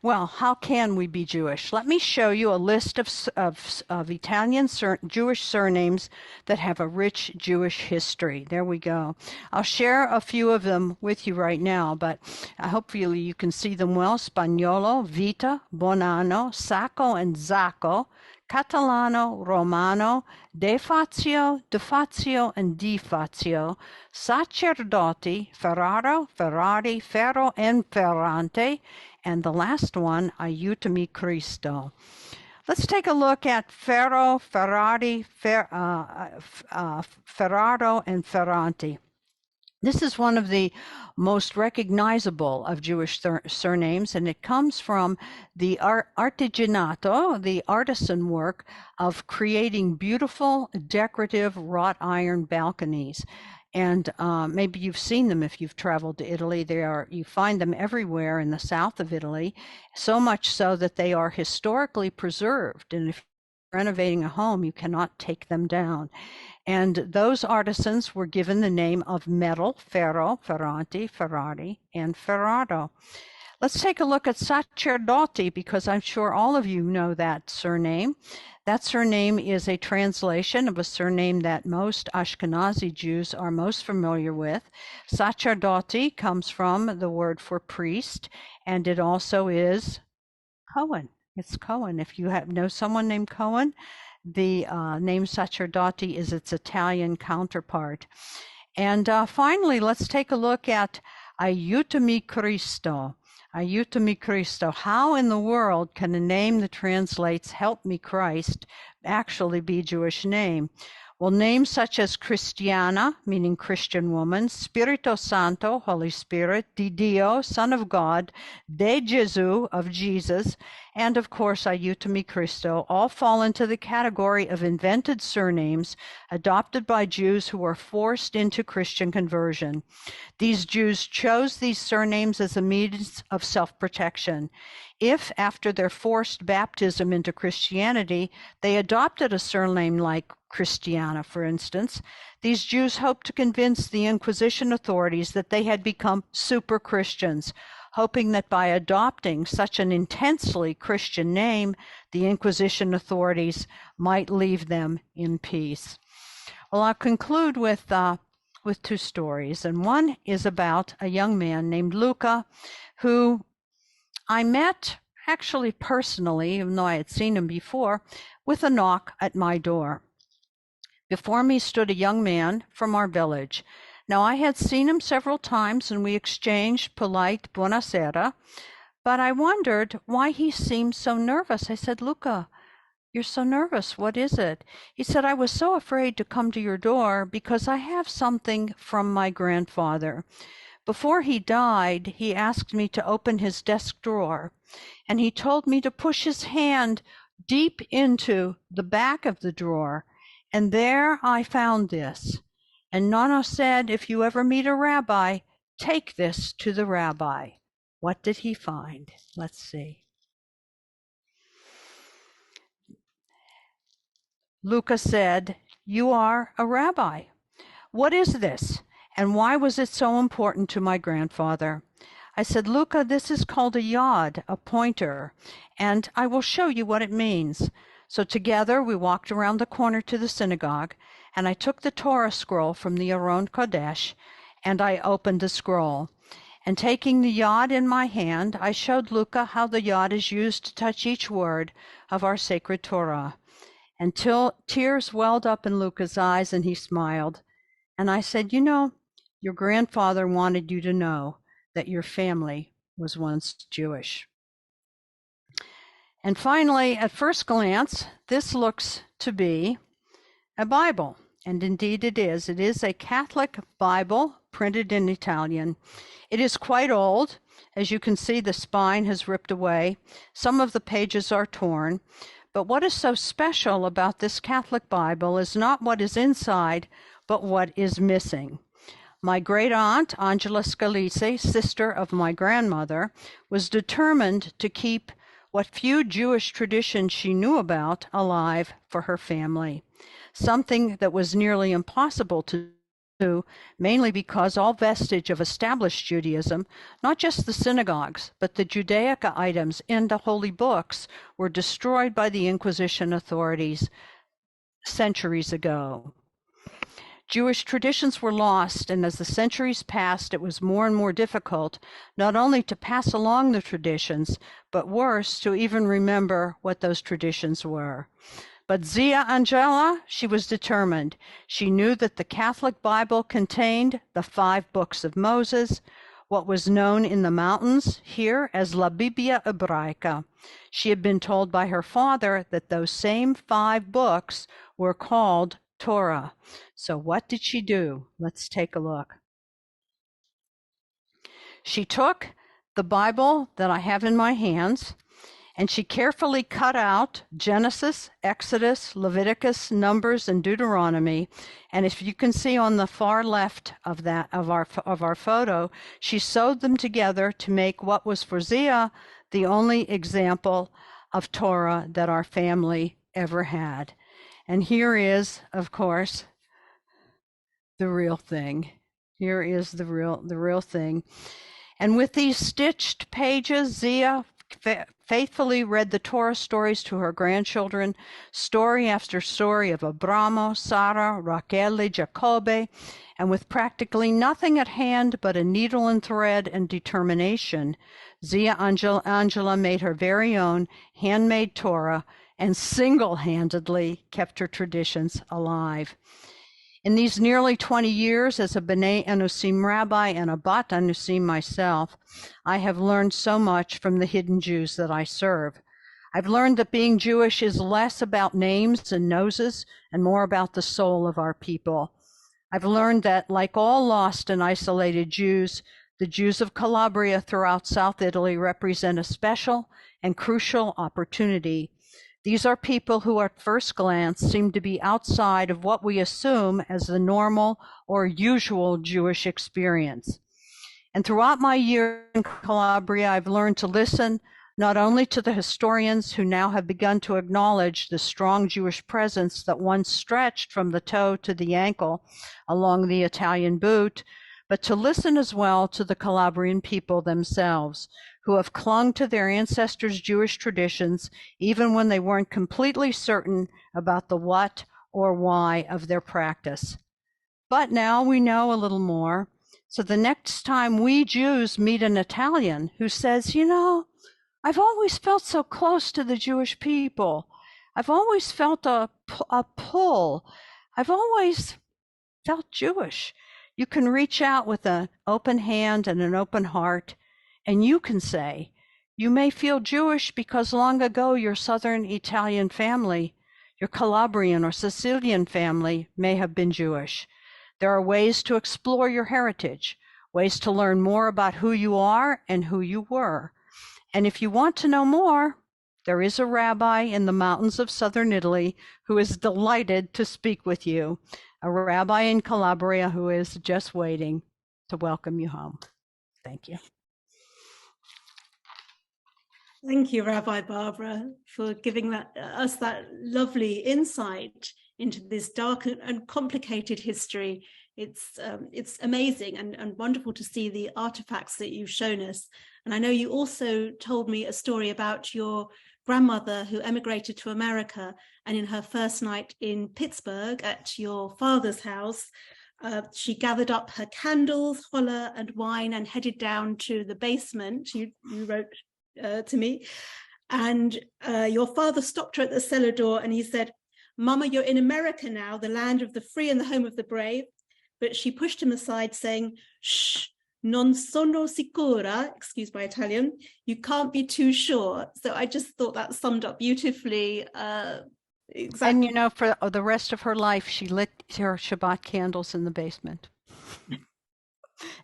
[SPEAKER 4] Well, how can we be Jewish? Let me show you a list of Italian Jewish surnames that have a rich Jewish history. There we go. I'll share a few of them with you right now, but hopefully you can see them well. Spagnolo, Vita, Bonanno, Sacco and Zacco, Catalano, Romano, De Fazio, and Di Fazio, Sacerdoti, Ferraro, Ferrari, Ferro and Ferrante, and the last one, Aiutami Cristo. Let's take a look at Ferraro, and Ferranti. This is one of the most recognizable of Jewish surnames, and it comes from the artigianato, the artisan work of creating beautiful, decorative wrought iron balconies. And maybe you've seen them if you've traveled to Italy. You find them everywhere in the south of Italy, so much so that they are historically preserved. And if you're renovating a home, you cannot take them down. And those artisans were given the name of metal, Ferro, Ferranti, Ferrari, and Ferraro. Let's take a look at Sacerdoti, because I'm sure all of you know that surname. That surname is a translation of a surname that most Ashkenazi Jews are most familiar with. Sacerdoti comes from the word for priest, and it also is Cohen. It's Cohen. If you know someone named Cohen, the name Sacerdoti is its Italian counterpart. And finally, let's take a look at Aiutami Cristo. Aiutami Cristo. How in the world can a name that translates Help Me Christ actually be a Jewish name? Well, names such as Christiana, meaning Christian woman, Spirito Santo, Holy Spirit, Di Dio, Son of God, De Gesù, of Jesus, and of course, Aiutami Cristo, all fall into the category of invented surnames adopted by Jews who were forced into Christian conversion. These Jews chose these surnames as a means of self-protection. If, after their forced baptism into Christianity, they adopted a surname like Christiana, for instance, these Jews hoped to convince the Inquisition authorities that they had become super Christians, hoping that by adopting such an intensely Christian name, the Inquisition authorities might leave them in peace. Well, I'll conclude with two stories, and one is about a young man named Luca, who I met actually personally, even though I had seen him before, with a knock at my door. Before me stood a young man from our village. Now, I had seen him several times, and we exchanged polite buonasera, but I wondered why he seemed so nervous. I said, Luca, you're so nervous. What is it? He said, I was so afraid to come to your door because I have something from my grandfather. Before he died, he asked me to open his desk drawer, and he told me to push his hand deep into the back of the drawer. And there I found this. And Nonno said, if you ever meet a rabbi, take this to the rabbi. What did he find? Let's see. Luca said, you are a rabbi. What is this? And why was it so important to my grandfather? I said, Luca, this is called a yod, a pointer, and I will show you what it means. So together we walked around the corner to the synagogue, and I took the Torah scroll from the Aron Kodesh, and I opened the scroll. And taking the yod in my hand, I showed Luca how the yod is used to touch each word of our sacred Torah. Until tears welled up in Luca's eyes, and he smiled. And I said, you know, your grandfather wanted you to know that your family was once Jewish. And finally, at first glance, this looks to be a Bible. And indeed it is. It is a Catholic Bible printed in Italian. It is quite old. As you can see, the spine has ripped away. Some of the pages are torn. But what is so special about this Catholic Bible is not what is inside, but what is missing. My great aunt, Angela Scalise, sister of my grandmother, was determined to keep what few Jewish traditions she knew about alive for her family, something that was nearly impossible to do, mainly because all vestige of established Judaism, not just the synagogues, but the Judaica items in the holy books, were destroyed by the Inquisition authorities centuries ago. Jewish traditions were lost, and as the centuries passed, it was more and more difficult not only to pass along the traditions, but worse, to even remember what those traditions were. But Zia Angela, she was determined. She knew that the Catholic Bible contained the 5 books of Moses, what was known in the mountains here as La Bibbia Ebraica. She had been told by her father that those same 5 books were called Torah. So what did she do? Let's take a look. She took the Bible that I have in my hands, and she carefully cut out Genesis, Exodus, Leviticus, Numbers, and Deuteronomy. And if you can see on the far left of our photo, she sewed them together to make what was for Zia the only example of Torah that our family ever had. And here is, of course, the real thing. Here is the real thing. And with these stitched pages, Zia faithfully read the Torah stories to her grandchildren, story after story of Abramo, Sarah, Rachel, Jacobe, and with practically nothing at hand but a needle and thread and determination, Zia Angela made her very own handmade Torah and single-handedly kept her traditions alive. In these nearly 20 years as a B'nai Anusim rabbi and a Bat Anusim myself, I have learned so much from the hidden Jews that I serve. I've learned that being Jewish is less about names and noses and more about the soul of our people. I've learned that, like all lost and isolated Jews, the Jews of Calabria throughout South Italy represent a special and crucial opportunity. These are people who at first glance seem to be outside of what we assume as the normal or usual Jewish experience. And throughout my year in Calabria, I've learned to listen not only to the historians who now have begun to acknowledge the strong Jewish presence that once stretched from the toe to the ankle along the Italian boot, but to listen as well to the Calabrian people themselves, who have clung to their ancestors' Jewish traditions even when they weren't completely certain about the what or why of their practice. But now we know a little more. So the next time we Jews meet an Italian who says, you know, I've always felt so close to the Jewish people. I've always felt a pull. I've always felt Jewish. You can reach out with an open hand and an open heart, and you can say, you may feel Jewish because long ago your Southern Italian family, your Calabrian or Sicilian family may have been Jewish. There are ways to explore your heritage, ways to learn more about who you are and who you were. And if you want to know more, there is a rabbi in the mountains of southern Italy who is delighted to speak with you, a rabbi in Calabria who is just waiting to welcome you home. Thank you.
[SPEAKER 1] Thank you, Rabbi Barbara, for giving us that lovely insight into this dark and complicated history. It's amazing and wonderful to see the artifacts that you've shown us. And I know you also told me a story about your grandmother who emigrated to America, and in her first night in Pittsburgh at your father's house, she gathered up her candles, challah and wine and headed down to the basement. You wrote to me, and your father stopped her at the cellar door and he said, "Mama, you're in America now, the land of the free and the home of the brave." But she pushed him aside saying, "Shh, non sono sicura," excuse my Italian, "you can't be too sure." So I just thought that summed up beautifully. Exactly.
[SPEAKER 4] And you know, for the rest of her life, she lit her Shabbat candles in the basement,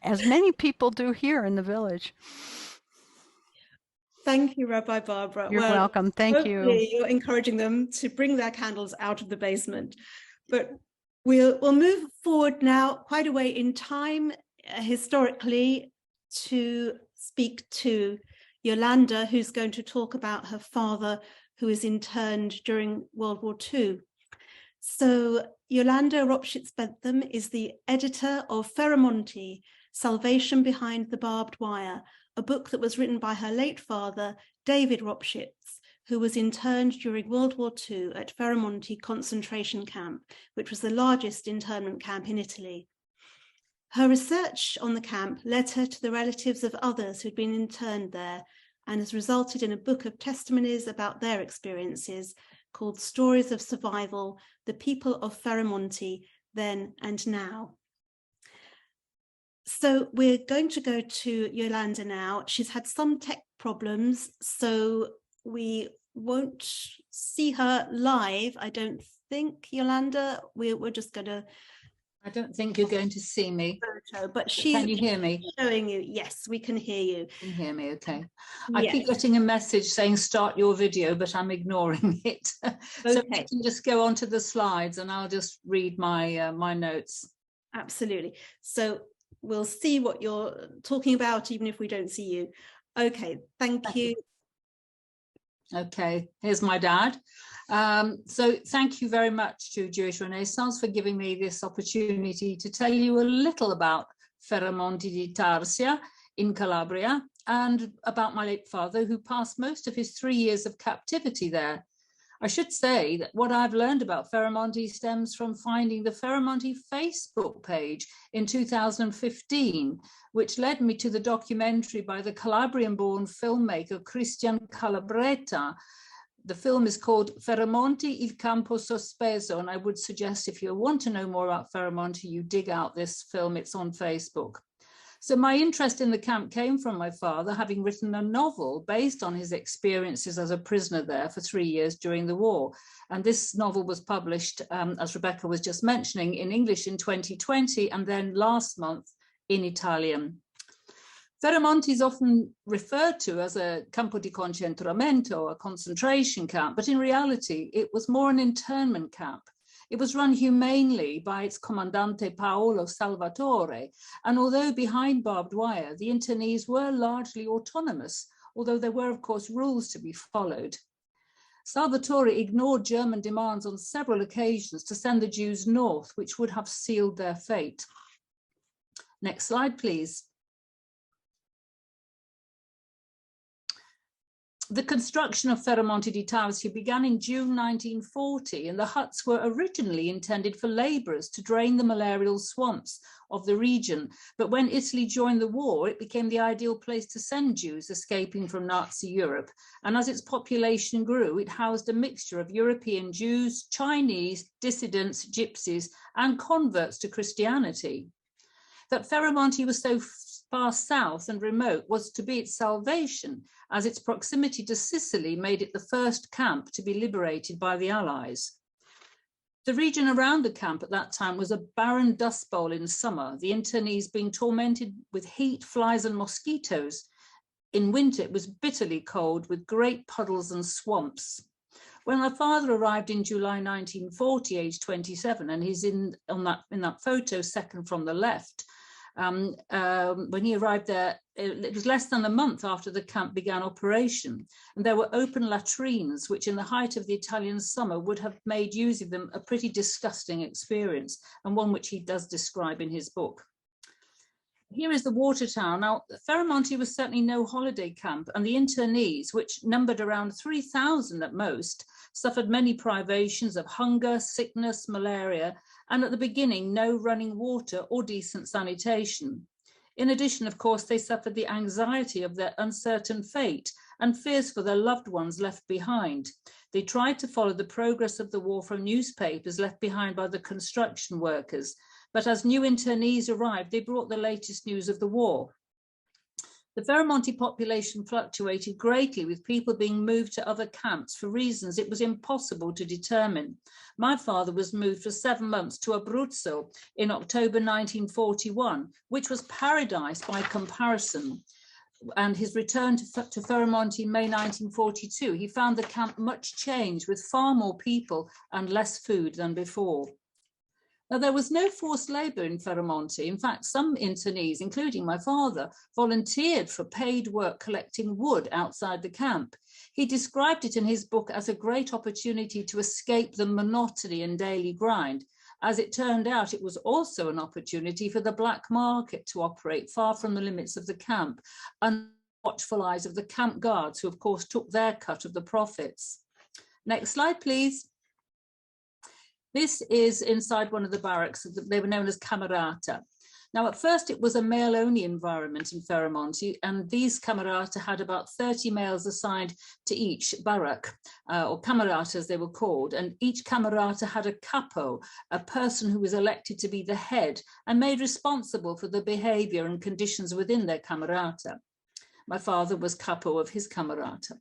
[SPEAKER 4] as many people do here in the village.
[SPEAKER 1] Thank you, Rabbi Barbara.
[SPEAKER 4] You're welcome. Thank you.
[SPEAKER 1] Hopefully you're encouraging them to bring their candles out of the basement. But we'll move forward now quite a way in time historically to speak to Yolanda, who's going to talk about her father who was interned during World War II. So Yolanda Ropschitz-Bentham is the editor of Ferramonti, Salvation Behind the Barbed Wire, a book that was written by her late father, David Ropschitz, who was interned during World War II at Ferramonti concentration camp, which was the largest internment camp in Italy. Her research on the camp led her to the relatives of others who'd been interned there and has resulted in a book of testimonies about their experiences called Stories of Survival, The People of Ferramonti, Then and Now. So we're going to go to Yolanda now. She's had some tech problems, so we won't see her live, I don't think, Yolanda. We're just going to...
[SPEAKER 5] I don't think you're going to see me.
[SPEAKER 1] But
[SPEAKER 5] can you hear me?
[SPEAKER 1] Showing you. Yes, we can hear you.
[SPEAKER 5] You can hear me, okay.
[SPEAKER 1] Yes.
[SPEAKER 5] I keep getting a message saying start your video, but I'm ignoring it. Okay. So you can just go on to the slides and I'll just read my my notes.
[SPEAKER 1] Absolutely. So we'll see what you're talking about, even if we don't see you. Okay, thank you.
[SPEAKER 5] Okay, here's my dad. So thank you very much to Jewish Renaissance for giving me this opportunity to tell you a little about Ferramonti di Tarsia in Calabria and about my late father, who passed most of his 3 years of captivity there. I should say that what I've learned about Ferramonti stems from finding the Ferramonti Facebook page in 2015, which led me to the documentary by the Calabrian-born filmmaker Cristian Calabretta. The film is called Ferramonti il campo sospeso, and I would suggest if you want to know more about Ferramonti, you dig out this film. It's on Facebook. So my interest in the camp came from my father having written a novel based on his experiences as a prisoner there for 3 years during the war. And this novel was published, as Rebecca was just mentioning, in English in 2020 and then last month in Italian. Ferramonti is often referred to as a campo di concentramento, a concentration camp, but in reality, it was more an internment camp. It was run humanely by its commandante Paolo Salvatore, and although behind barbed wire, the internees were largely autonomous, although there were, of course, rules to be followed. Salvatore ignored German demands on several occasions to send the Jews north, which would have sealed their fate. Next slide, please. The construction of Ferramonti di Tarsia began in June 1940, and the huts were originally intended for labourers to drain the malarial swamps of the region. But when Italy joined the war, it became the ideal place to send Jews escaping from Nazi Europe. And as its population grew, it housed a mixture of European Jews, Chinese, dissidents, gypsies, and converts to Christianity. That Ferramonti was so far south and remote was to be its salvation, as its proximity to Sicily made it the first camp to be liberated by the Allies. The region around the camp at that time was a barren dust bowl in summer, the internees being tormented with heat, flies and mosquitoes. In winter, it was bitterly cold with great puddles and swamps. When my father arrived in July 1940, aged 27, and he's in that photo, second from the left, when he arrived there, it was less than a month after the camp began operation, and there were open latrines, which in the height of the Italian summer would have made using them a pretty disgusting experience, and one which he does describe in his book. Here is the water tower. Now, Ferramonti was certainly no holiday camp, and the internees, which numbered around 3,000 at most, suffered many privations of hunger, sickness, malaria, and at the beginning, no running water or decent sanitation. In addition, of course, they suffered the anxiety of their uncertain fate and fears for their loved ones left behind. They tried to follow the progress of the war from newspapers left behind by the construction workers, but as new internees arrived, they brought the latest news of the war. The Ferramonti population fluctuated greatly, with people being moved to other camps for reasons it was impossible to determine. My father was moved for 7 months to Abruzzo in October 1941, which was paradise by comparison. And his return to Ferramonti in May 1942, he found the camp much changed, with far more people and less food than before. Now, there was no forced labour in Ferramonti. In fact, some internees, including my father, volunteered for paid work collecting wood outside the camp. He described it in his book as a great opportunity to escape the monotony and daily grind. As it turned out, it was also an opportunity for the black market to operate far from the limits of the camp, under the watchful eyes of the camp guards, who of course took their cut of the profits. Next slide, please. This is inside one of the barracks. They were known as Camerata. Now, at first, it was a male-only environment in Ferramonti, and these camerata had about 30 males assigned to each barrack, or camerata as they were called, and each camerata had a capo, a person who was elected to be the head and made responsible for the behavior and conditions within their camerata. My father was capo of his camerata.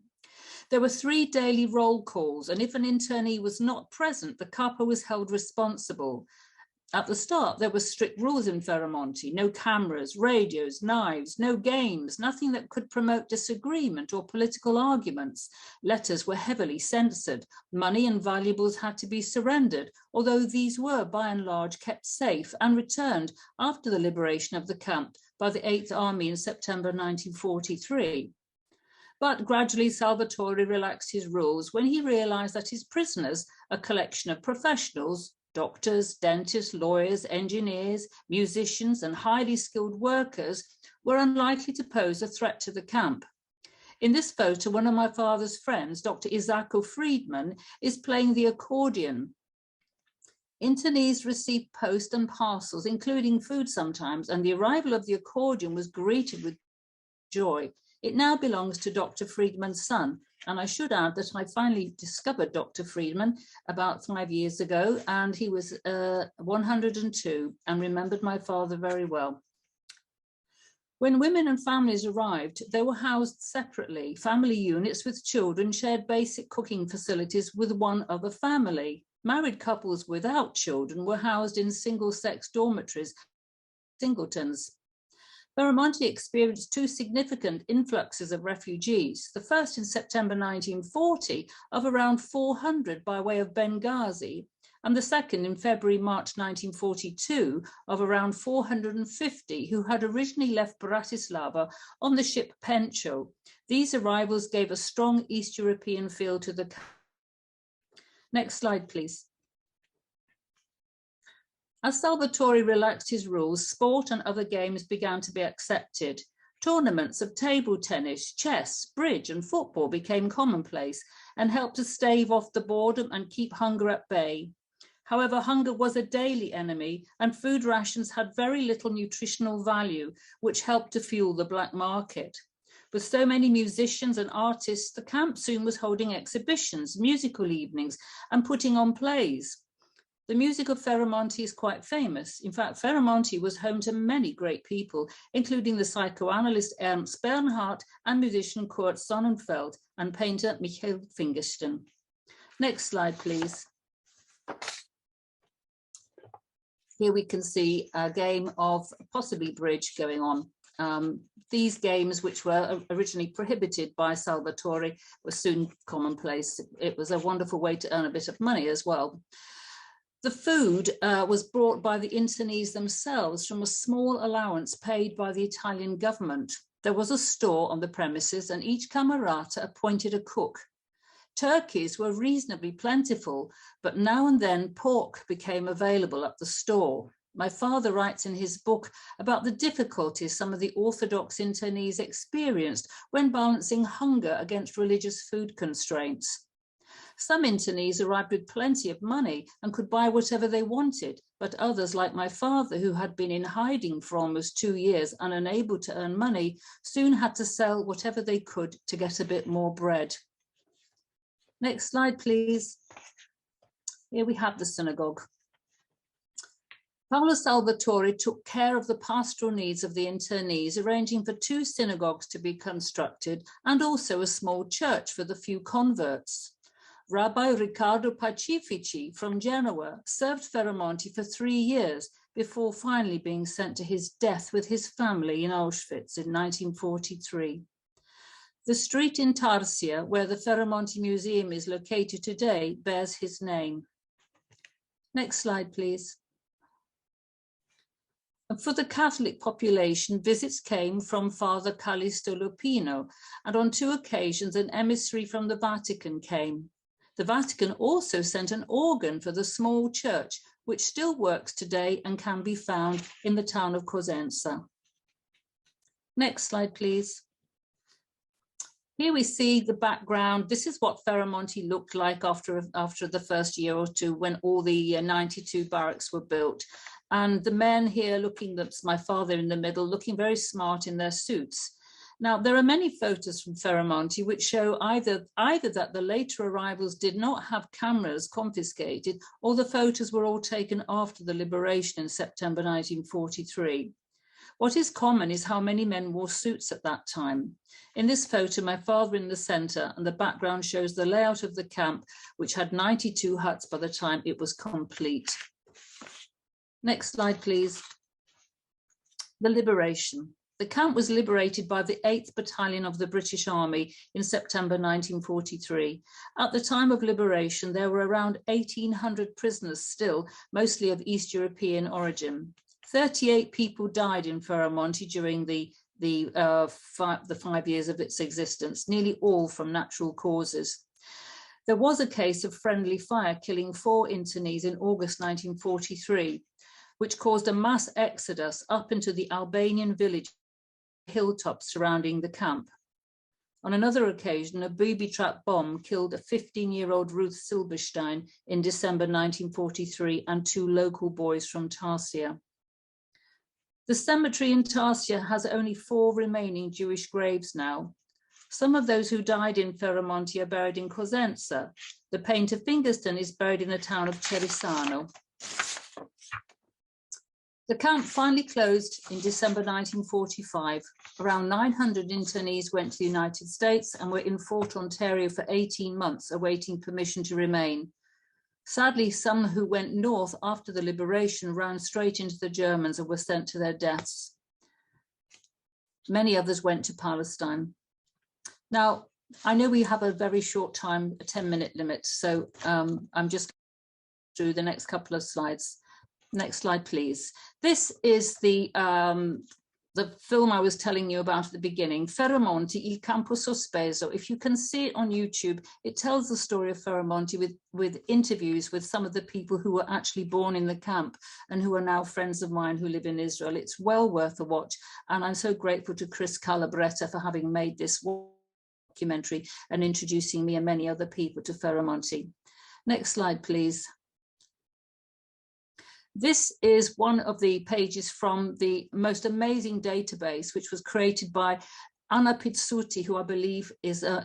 [SPEAKER 5] There were 3 daily roll calls, and if an internee was not present, the capo was held responsible. At the start, there were strict rules in Ferramonti: no cameras, radios, knives, no games, nothing that could promote disagreement or political arguments. Letters were heavily censored. Money and valuables had to be surrendered, although these were by and large kept safe and returned after the liberation of the camp by the 8th Army in September 1943. But gradually Salvatore relaxed his rules when he realized that his prisoners, a collection of professionals, doctors, dentists, lawyers, engineers, musicians, and highly skilled workers, were unlikely to pose a threat to the camp. In this photo, one of my father's friends, Dr. Isacco Friedman, is playing the accordion. Internees received post and parcels, including food sometimes, and the arrival of the accordion was greeted with joy. It now belongs to Dr. Friedman's son. And I should add that I finally discovered Dr. Friedman about 5 years ago, and he was 102 and remembered my father very well. When women and families arrived, they were housed separately. Family units with children shared basic cooking facilities with one other family. Married couples without children were housed in single-sex dormitories, singletons. Ferramonti experienced 2 significant influxes of refugees, the first in September 1940 of around 400 by way of Benghazi, and the second in February-March 1942 of around 450 who had originally left Bratislava on the ship Pencho. These arrivals gave a strong East European feel to the... Next slide, please. As Salvatore relaxed his rules, sport and other games began to be accepted. Tournaments of table tennis, chess, bridge, and football became commonplace and helped to stave off the boredom and keep hunger at bay. However, hunger was a daily enemy, and food rations had very little nutritional value, which helped to fuel the black market. With so many musicians and artists, the camp soon was holding exhibitions, musical evenings, and putting on plays. The music of Ferramonti is quite famous. In fact, Ferramonti was home to many great people, including the psychoanalyst Ernst Bernhardt and musician Kurt Sonnenfeld and painter Michael Fingersten. Next slide, please. Here we can see a game of possibly bridge going on. These games, which were originally prohibited by Salvatore, were soon commonplace. It was a wonderful way to earn a bit of money as well. The food was brought by the internees themselves from a small allowance paid by the Italian government. There was a store on the premises and each camerata appointed a cook. Turkeys were reasonably plentiful, but now and then pork became available at the store. My father writes in his book about the difficulties some of the Orthodox internees experienced when balancing hunger against religious food constraints. Some internees arrived with plenty of money and could buy whatever they wanted, but others, like my father, who had been in hiding for almost 2 years and unable to earn money, soon had to sell whatever they could to get a bit more bread. Next slide, please. Here we have the synagogue. Paolo Salvatore took care of the pastoral needs of the internees, arranging for 2 synagogues to be constructed and also a small church for the few converts. Rabbi Riccardo Pacifici from Genoa served Ferramonti for 3 years before finally being sent to his death with his family in Auschwitz in 1943. The street in Tarsia, where the Ferramonti Museum is located today, bears his name. Next slide, please. And for the Catholic population, visits came from Father Callisto Lupino, and on 2 occasions an emissary from the Vatican came. The Vatican also sent an organ for the small church, which still works today and can be found in the town of Cosenza. Next slide, please. Here we see the background. This is what Ferramonti looked like after the first year or two when all the 92 barracks were built. And the men here looking, that's my father in the middle, looking very smart in their suits. Now, there are many photos from Ferramonti which show either that the later arrivals did not have cameras confiscated, or the photos were all taken after the liberation in September 1943. What is common is how many men wore suits at that time. In this photo, my father in the center, and the background shows the layout of the camp, which had 92 huts by the time it was complete. Next slide, please. The liberation. The camp was liberated by the 8th Battalion of the British Army in September 1943. At the time of liberation, there were around 1,800 prisoners still, mostly of East European origin. 38 people died in Ferramonti during the 5 years of its existence, nearly all from natural causes. There was a case of friendly fire killing 4 internees in August 1943, which caused a mass exodus up into the Albanian village hilltops surrounding the camp. On another occasion, a booby-trap bomb killed a 15-year-old Ruth Silberstein in December 1943 and 2 local boys from Tarsia. The cemetery in Tarsia has only 4 remaining Jewish graves now. Some of those who died in Ferramonti are buried in Cosenza. The painter Fingerston is buried in the town of Cerisano. The camp finally closed in December 1945. Around 900 internees went to the United States and were in Fort Ontario for 18 months, awaiting permission to remain. Sadly, some who went north after the liberation ran straight into the Germans and were sent to their deaths. Many others went to Palestine. Now, I know we have a very short time, a 10-minute limit, so I'm just through the next couple of slides. Next slide, please. This is the film I was telling you about at the beginning, Ferramonti, Il Campo Sospeso. If you can see it on YouTube, it tells the story of Ferramonti with interviews with some of the people who were actually born in the camp and who are now friends of mine who live in Israel. It's well worth a watch. And I'm so grateful to Chris Calabria for having made this documentary and introducing me and many other people to Ferramonti. Next slide, please. This is one of the pages from the most amazing database, which was created by Anna Pizzuti, who I believe is a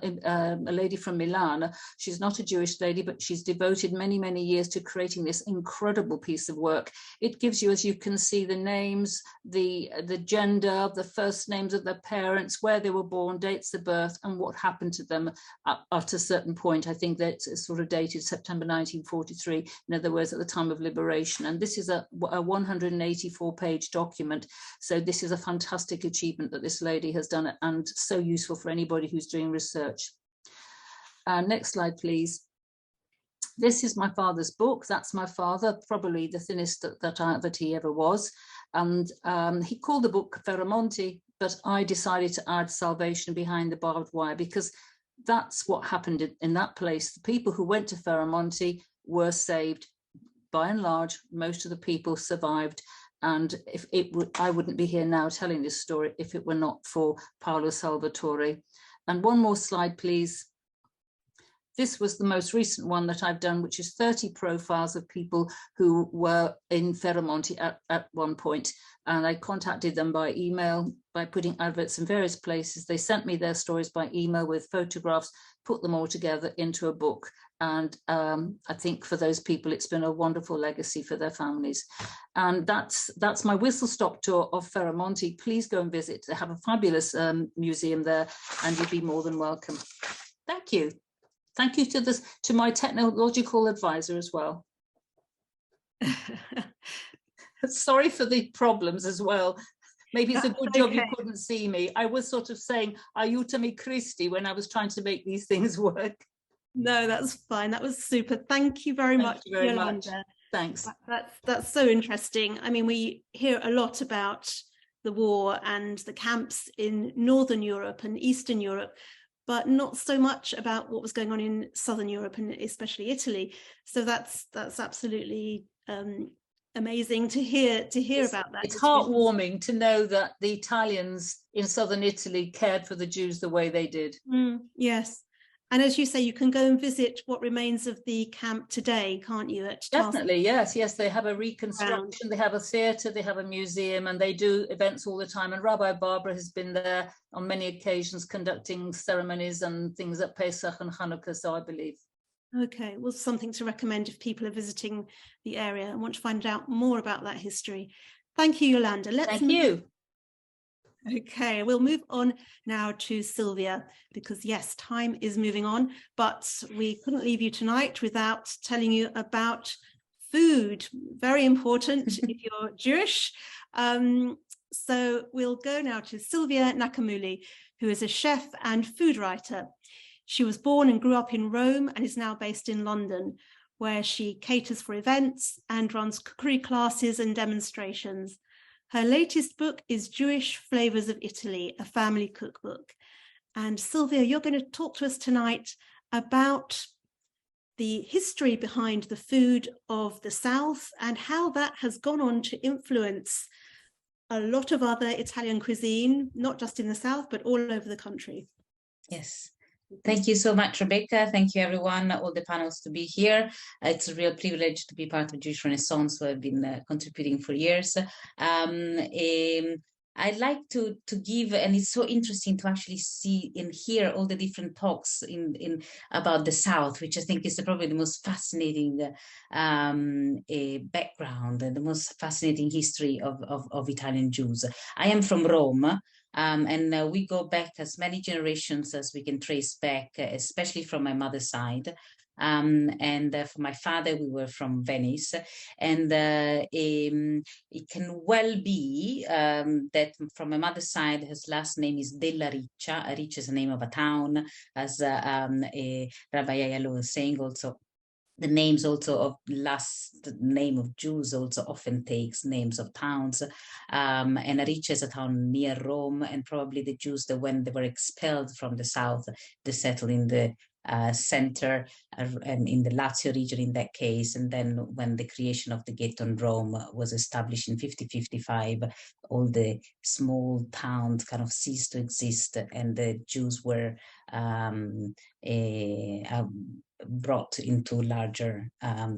[SPEAKER 5] lady from Milan. She's not a Jewish lady, but she's devoted many, many years to creating this incredible piece of work. It gives you, as you can see, the names, the gender, the first names of their parents, where they were born, dates of birth, and what happened to them at a certain point. I think that's sort of dated September 1943, in other words, at the time of liberation. And this is a 184-page document. So this is a fantastic achievement that this lady has done, and so useful for anybody who's doing research. Next slide, please. This is my father's book. That's my father, probably the thinnest that he ever was. And he called the book Ferramonti, but I decided to add Salvation Behind the Barbed Wire, because that's what happened in that place. The people who went to Ferramonti were saved. By and large, most of the people survived. And I wouldn't be here now telling this story if it were not for Paolo Salvatore. And one more slide, please. This was the most recent one that I've done, which is 30 profiles of people who were in Ferramonti at one point. And I contacted them by email, by putting adverts in various places. They sent me their stories by email with photographs, put them all together into a book. And I think for those people, it's been a wonderful legacy for their families. And that's my whistle-stop tour of Ferramonti. Please go and visit. They have a fabulous museum there, and you'd be more than welcome. Thank you. Thank you to my technological advisor as well. Sorry for the problems as well. Maybe it's a good job you couldn't see me. I was sort of saying, aiutami Christi, when I was trying to make these things work.
[SPEAKER 1] No, that's fine. That was super. Thank you very much, Yolanda.
[SPEAKER 5] Thanks.
[SPEAKER 1] That's so interesting. I mean, we hear a lot about the war and the camps in Northern Europe and Eastern Europe, but not so much about what was going on in Southern Europe and especially Italy. So that's absolutely amazing to hear about that.
[SPEAKER 5] It's heartwarming to know that the Italians in Southern Italy cared for the Jews the way they did.
[SPEAKER 1] Yes. And as you say, you can go and visit what remains of the camp today, can't you?
[SPEAKER 5] Definitely, yes. They have a reconstruction, they have a theatre, they have a museum, and they do events all the time. And Rabbi Barbara has been there on many occasions conducting ceremonies and things at Pesach and Hanukkah, so I believe.
[SPEAKER 1] Okay, well, something to recommend if people are visiting the area and want to find out more about that history. Thank you, Yolanda.
[SPEAKER 5] Thank you.
[SPEAKER 1] Okay, we'll move on now to Silvia, because yes, time is moving on, but we couldn't leave you tonight without telling you about food. Very important if you're Jewish. So we'll go now to Silvia Nacamulli, who is a chef and food writer. She was born and grew up in Rome and is now based in London, where she caters for events and runs cookery classes and demonstrations. Her latest book is Jewish Flavours of Italy, a family cookbook. And Silvia, you're going to talk to us tonight about the history behind the food of the South and how that has gone on to influence a lot of other Italian cuisine, not just in the South, but all over the country.
[SPEAKER 6] Yes. Thank you so much, Rebecca. Thank you, everyone, all the panels to be here. It's a real privilege to be part of Jewish Renaissance, who I've been contributing for years. I'd like to give, and it's so interesting to actually see and hear all the different talks in about the South, which I think is probably the most fascinating background and the most fascinating history of Italian Jews. I am from Rome. And we go back as many generations as we can trace back, especially from my mother's side. And for my father, we were from Venice. And it can well be that from my mother's side, his last name is Della Riccia. Riccia is the name of a town, as Rabbi Aiello was saying also. The names also of last name of Jews also often takes names of towns. And Riccia is a town near Rome, and probably the Jews that when they were expelled from the south, they settled in the center and in the Lazio region in that case. And then when the creation of the ghetto in Rome was established in 50-55, all the small towns kind of ceased to exist, and the Jews were brought into larger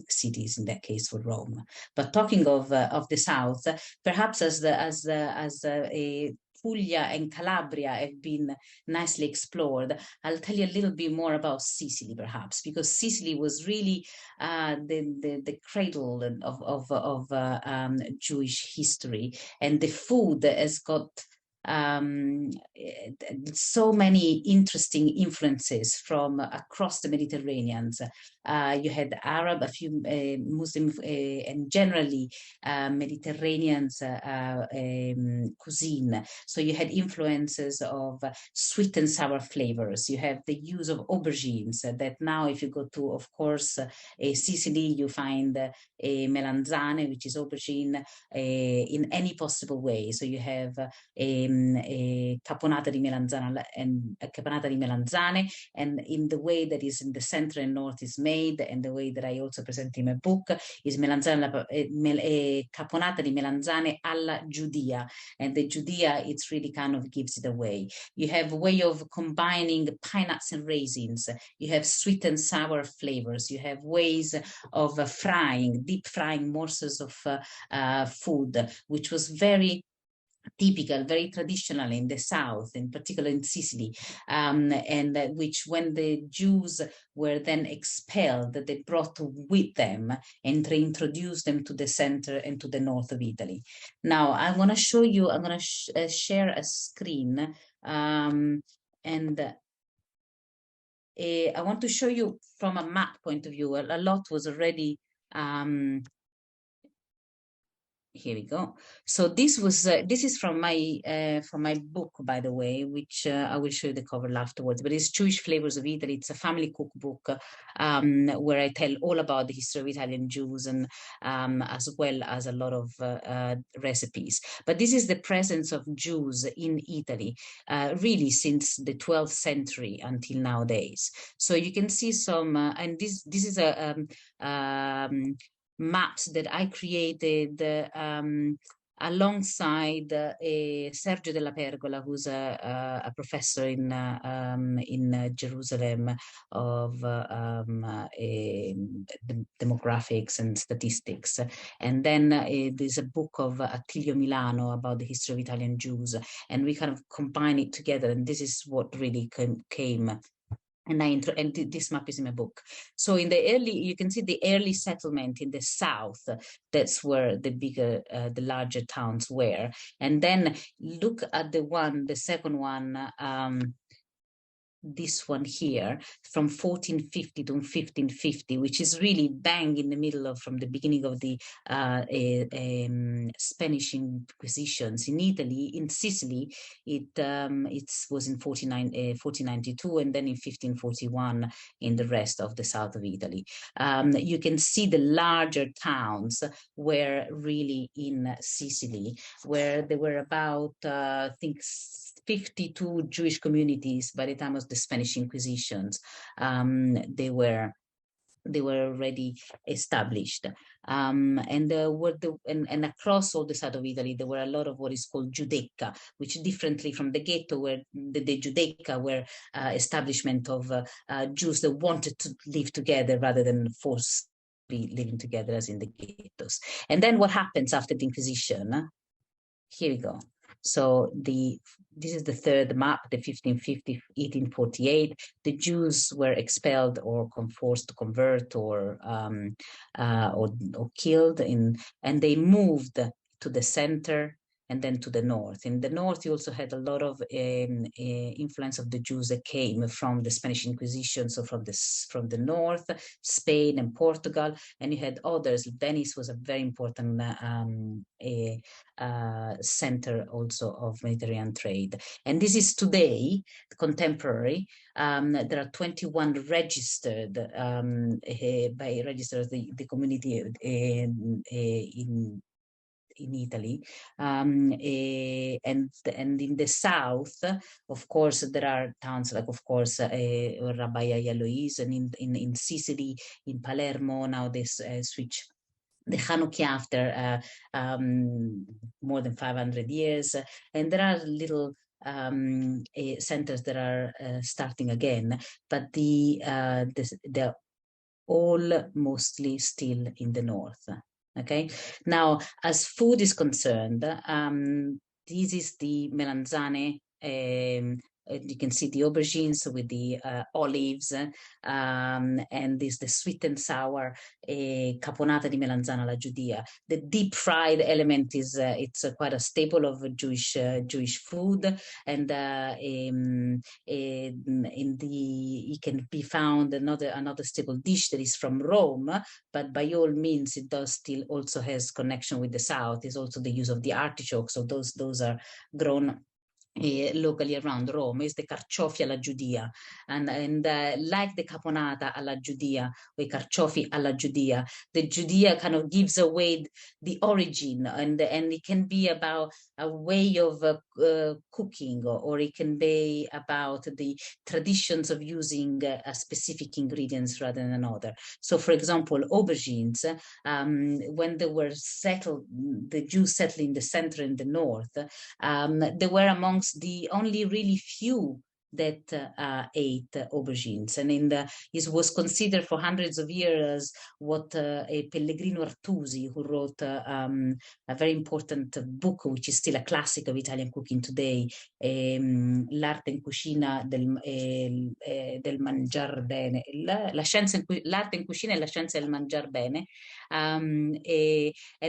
[SPEAKER 6] cities, in that case for Rome. But talking of the South, perhaps as Puglia and Calabria have been nicely explored, I'll tell you a little bit more about Sicily, perhaps, because Sicily was really the cradle of Jewish history, and the food has got so many interesting influences from across the Mediterranean. You had Arab, a few Muslim, and generally Mediterranean cuisine. So you had influences of sweet and sour flavors. You have the use of aubergines that now, if you go to, of course, Sicily, you find a melanzane, which is aubergine, in any possible way. So you have a caponata di melanzane, and in the way that is in the center and north is made, and the way that I also present in my book is caponata di melanzane alla Giudia, and the Giudia, it's really kind of gives it away. You have a way of combining pine nuts and raisins. You have sweet and sour flavors. You have ways of deep frying morsels of food, which was very typical, very traditional in the South, in particular in Sicily, and which when the Jews were then expelled, they brought with them and reintroduced them to the center and to the north of Italy. Now, I'm going to show you, I'm going to share a screen, and I want to show you from a map point of view. A lot was already here we go. So this is from my book, by the way, which I will show you the cover afterwards, but it's Jewish Flavours of Italy. It's a family cookbook where I tell all about the history of Italian Jews, and as well as a lot of recipes. But this is the presence of Jews in Italy, really since the 12th century until nowadays. So you can see some, and this is a maps that I created alongside Sergio della Pergola, who's a professor in Jerusalem of demographics and statistics. And then there's a book of Attilio Milano about the history of Italian Jews, and we kind of combine it together, and this is what really came. And this map is in my book. So in the early, you can see the early settlement in the south. That's where the larger towns were. And then look at the second one, this one here, from 1450 to 1550, which is really bang in the middle of, from the beginning of the Spanish Inquisitions in Italy. In Sicily, it was in 1492, and then in 1541 in the rest of the south of Italy. You can see the larger towns were really in Sicily, where there were about, I think, 52 Jewish communities by the time of the Spanish Inquisitions. They were already established. And across all the south of Italy, there were a lot of what is called Giudecca, which differently from the ghetto, where the Giudecca were establishment of Jews that wanted to live together rather than force be living together as in the ghettos. And then what happens after the Inquisition? Here we go. So this is the third map, the 1550-1848. The Jews were expelled or forced to convert or killed, and they moved to the center and then to the north. In the north, you also had a lot of influence of the Jews that came from the Spanish Inquisition, so from the north, Spain and Portugal, and you had others. Venice was a very important center also of Mediterranean trade. And this is today, contemporary. There are 21 registered by registered the community in Italy, and in the south, of course, there are towns like, of course, Rabbi Aiello is, and in Sicily, in Palermo, now they switch the Hanukkah after more than 500 years, and there are little centers that are starting again, but they're all mostly still in the north. Okay, now as food is concerned, this is the melanzane. You can see the aubergines with the olives, and this the sweet and sour caponata di melanzana alla Giudia. The deep fried element is it's quite a staple of Jewish food, and it can be found another staple dish that is from Rome, but by all means it does still also has connection with the south. Is also the use of the artichoke. So those are grown locally around Rome, is the carciofi alla Giudia, and like the caponata alla Giudia, or carciofi alla Giudia, the Giudia kind of gives away the origin, and it can be about a way of cooking, or it can be about the traditions of using specific ingredients rather than another. So, for example, aubergines, when they were settled, the Jews settled in the center and the north, they were amongst the only really few that ate aubergines, and it was considered for hundreds of years what a Pellegrino Artusi, who wrote a very important book, which is still a classic of Italian cooking today, L'arte in cucina del mangiar bene, l'arte in cucina e la scienza del mangiar bene, and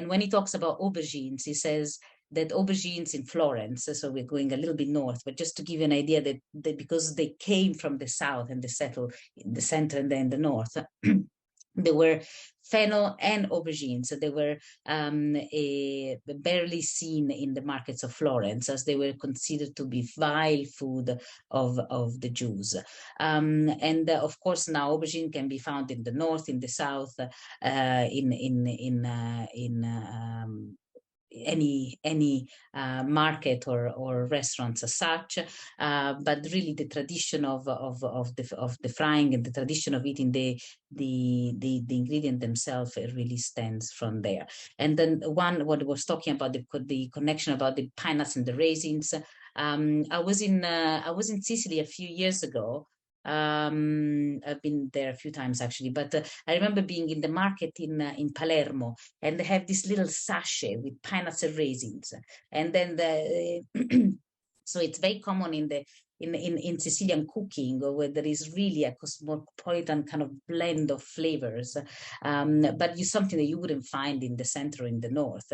[SPEAKER 6] when he talks about aubergines, he says that aubergines in Florence, so we're going a little bit north, but just to give you an idea that because they came from the south and they settled in the center and then the north, they were fennel and aubergines. So they were barely seen in the markets of Florence, as they were considered to be vile food of the Jews. And of course, now aubergine can be found in the any market or restaurants as such, but really the tradition of the frying and the tradition of eating the ingredient themselves, it really stands from there. And then what I was talking about, the connection about the pine nuts and the raisins. I was in Sicily a few years ago. I've been there a few times actually, but I remember being in the market in Palermo, and they have this little sachet with pine nuts and raisins, and then so it's very common in Sicilian cooking, where there is really a cosmopolitan kind of blend of flavors, but it's something that you wouldn't find in the center or in the north.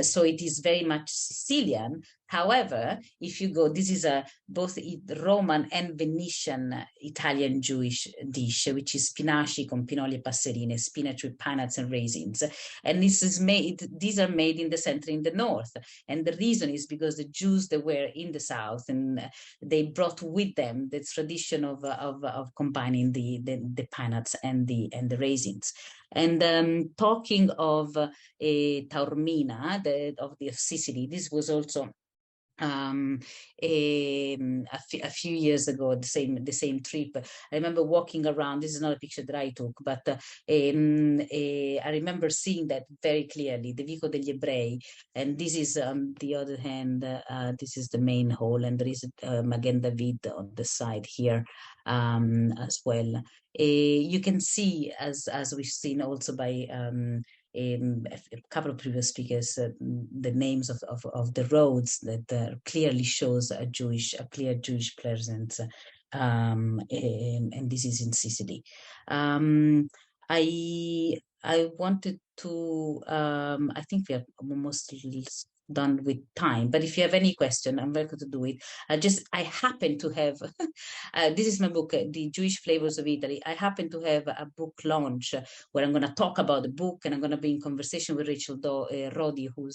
[SPEAKER 6] So it is very much Sicilian. However, if you go, this is both Roman and Venetian Italian Jewish dish, which is spinaci con pinoli e passerine, spinach with pine nuts and raisins. And these are made in the center, in the north. And the reason is because the Jews that were in the south, and they brought with them the tradition of combining the pine nuts and the raisins. And talking of Taormina, of Sicily, this was also a few years ago, the same trip. I remember walking around. This is not a picture that I took, but I remember seeing that very clearly, the Vico degli Ebrei. And this is, on the other hand, this is the main hall, and there is Magen David on the side here as well. You can see, as we've seen also by a couple of previous speakers, the names of the roads that clearly shows a clear Jewish presence, and this is in Sicily. I wanted to, I think we are almost done with time, but if you have any question, I'm welcome to do it. I happen to have, this is my book, The Jewish Flavors of Italy. I happen to have a book launch where I'm going to talk about the book, and I'm going to be in conversation with Rachel Roddy, who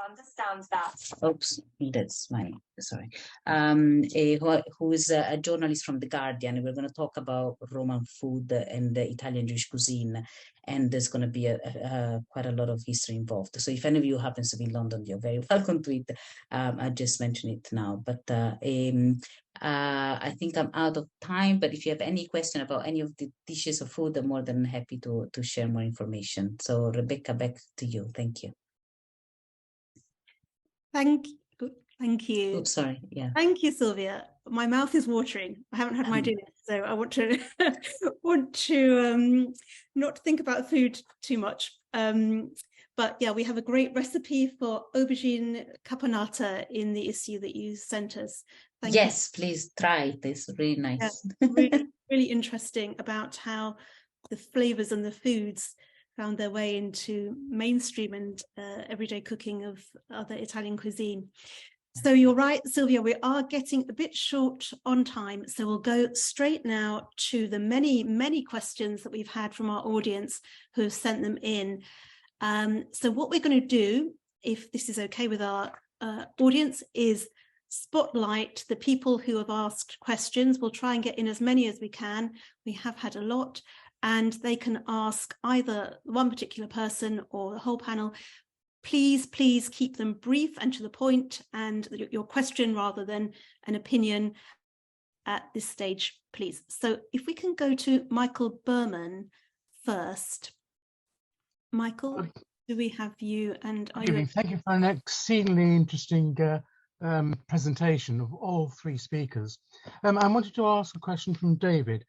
[SPEAKER 7] understands that.
[SPEAKER 6] Oops, that's my, sorry. Who is a journalist from The Guardian. We're going to talk about Roman food and the Italian Jewish cuisine, and there's going to be quite a lot of history involved. So if any of you happens to be in London, you're very welcome to it. I just mentioned it now, but I think I'm out of time, but if you have any question about any of the dishes of food, I'm more than happy to share more information. So Rebecca, back to you. Thank you.
[SPEAKER 1] Thank you.
[SPEAKER 6] Oops, sorry. Yeah.
[SPEAKER 1] Thank you, Silvia. My mouth is watering. I haven't had my dinner, so I want to not think about food too much. But yeah, we have a great recipe for aubergine caponata in the issue that you sent us. Thank you.
[SPEAKER 6] Please try it. It's really nice.
[SPEAKER 1] Yeah, really, really interesting about how the flavors and the foods found their way into mainstream and everyday cooking of other Italian cuisine. So you're right, Silvia, we are getting a bit short on time. So we'll go straight now to the many, many questions that we've had from our audience who have sent them in. So what we're going to do, if this is okay with our audience, is spotlight the people who have asked questions. We'll try and get in as many as we can. We have had a lot, and they can ask either one particular person or the whole panel. Please keep them brief and to the point, and your question rather than an opinion at this stage, please. So if we can go to Michael Berman first. Michael, do we have you? And are you?
[SPEAKER 8] Thank you for an exceedingly interesting presentation of all three speakers. I wanted to ask a question from David.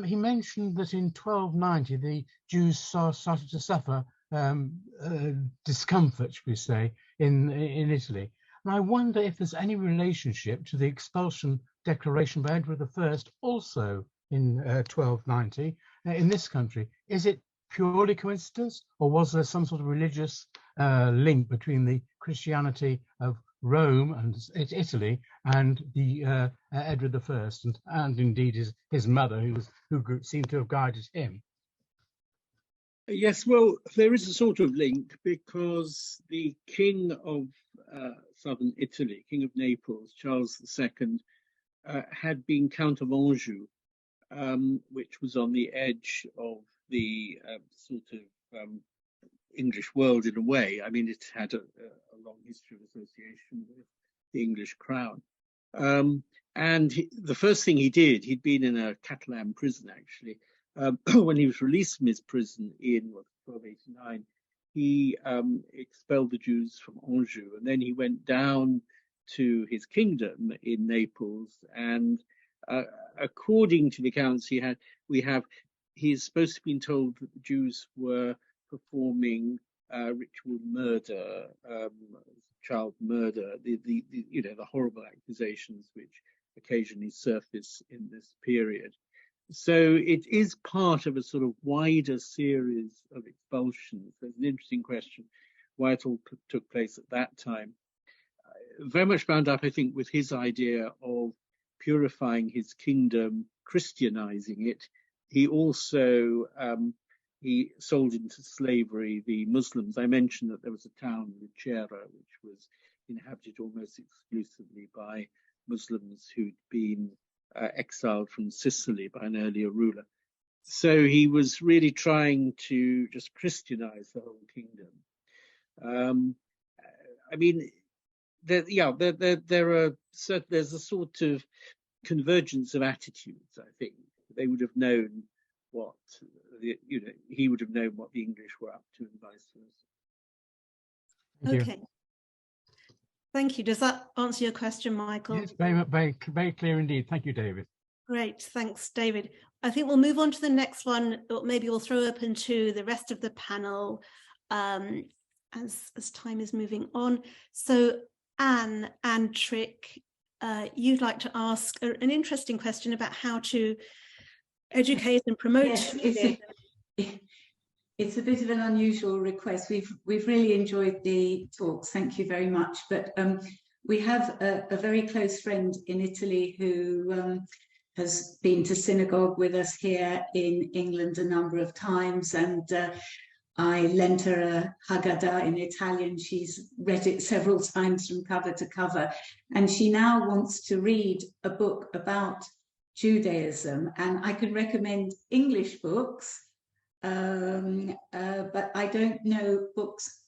[SPEAKER 8] He mentioned that in 1290 the Jews started to suffer discomfort, should we say, in Italy. And I wonder if there's any relationship to the expulsion declaration by Edward I, also in 1290, in this country. Is it purely coincidence, or was there some sort of religious link between the Christianity of Rome and Italy and the Edward I, and indeed his mother, who seemed to have guided him?
[SPEAKER 3] Yes, well, there is a sort of link, because the king of southern Italy, King of Naples, Charles II, had been Count of Anjou, which was on the edge of the sort of English world in a way. I mean, it had a long history of association with the English crown. And the first thing he did, he'd been in a Catalan prison, actually. When he was released from his prison in 1289, he expelled the Jews from Anjou, and then he went down to his kingdom in Naples. And according to the accounts he's supposed to have been told that the Jews were performing ritual murder, child murder, the horrible accusations which occasionally surface in this period. So it is part of a sort of wider series of expulsions. There's an interesting question why it all took place at that time. Very much bound up, I think, with his idea of purifying his kingdom, Christianizing it. He also he sold into slavery the Muslims. I mentioned that there was a town, Lucera, which was inhabited almost exclusively by Muslims who'd been exiled from Sicily by an earlier ruler. So he was really trying to just Christianize the whole kingdom. I mean, there's a sort of convergence of attitudes. I think they would have known he would have known what the English were up to, and vice versa.
[SPEAKER 1] Okay. Thank you. Does that answer your question, Michael?
[SPEAKER 8] Yes, very clear indeed. Thank you, David.
[SPEAKER 1] Great. Thanks, David. I think we'll move on to the next one, or maybe we'll throw open to the rest of the panel as time is moving on. So Anne Trick, you'd like to ask an interesting question about how to educate and promote.
[SPEAKER 7] Yes, it's a bit of an unusual request. We've really enjoyed the talks. Thank you very much. But we have a very close friend in Italy who has been to synagogue with us here in England a number of times, and I lent her a Haggadah in Italian. She's read it several times from cover to cover, and she now wants to read a book about Judaism, and I could recommend English books, but I don't know books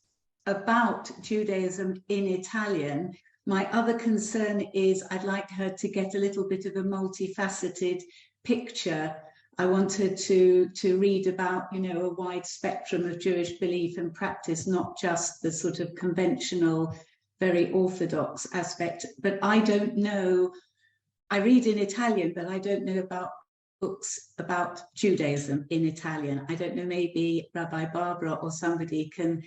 [SPEAKER 7] about Judaism in Italian. My other concern is I'd like her to get a little bit of a multifaceted picture. I want her to read about, a wide spectrum of Jewish belief and practice, not just the sort of conventional, very orthodox aspect. But I don't know. I read in Italian, but I don't know about books about Judaism in Italian. I don't know, maybe Rabbi Barbara or somebody can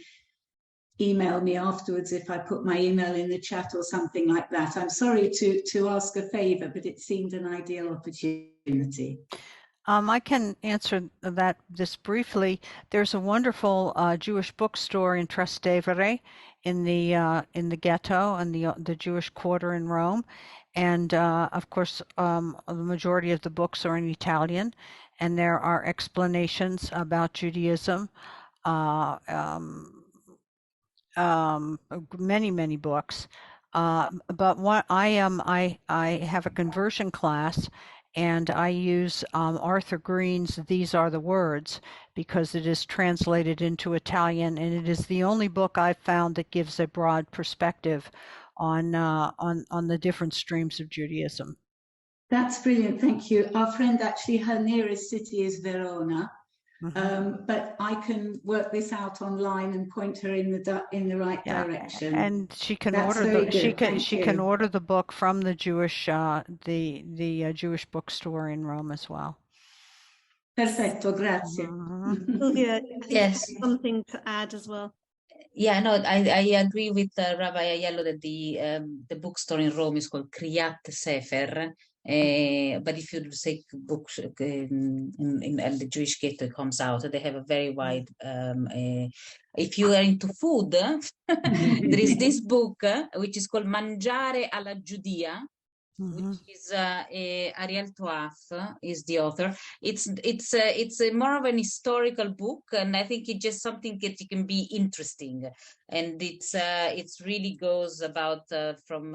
[SPEAKER 7] email me afterwards if I put my email in the chat or something like that. I'm sorry to ask a favor, but it seemed an ideal opportunity.
[SPEAKER 4] I can answer that just briefly. There's a wonderful Jewish bookstore in Trastevere, in the ghetto and the Jewish quarter in Rome, and of course the majority of the books are in Italian, and there are explanations about Judaism. Many books, but what I have a conversion class. And I use Arthur Green's "These Are the Words" because it is translated into Italian, and it is the only book I've found that gives a broad perspective on the different streams of Judaism.
[SPEAKER 7] That's brilliant, thank you. Our friend, actually, her nearest city is Verona, but I can work this out online and point her in the right direction.
[SPEAKER 4] And she can she can order the book from the Jewish the Jewish bookstore in Rome as well.
[SPEAKER 7] Perfetto, grazie.
[SPEAKER 1] Silvia,
[SPEAKER 6] Yes.
[SPEAKER 1] something to add as well.
[SPEAKER 6] Yeah, no, I agree with Rabbi Aiello that the bookstore in Rome is called Kriyat Sefer. But if you take books in the Jewish ghetto, it comes out. They have a very wide. If you are into food, there is this book which is called Mangiare alla Giudia, which is Ariel Toaf is the author. It's more of an historical book, and I think it's just something that it can be interesting, and it's really goes about from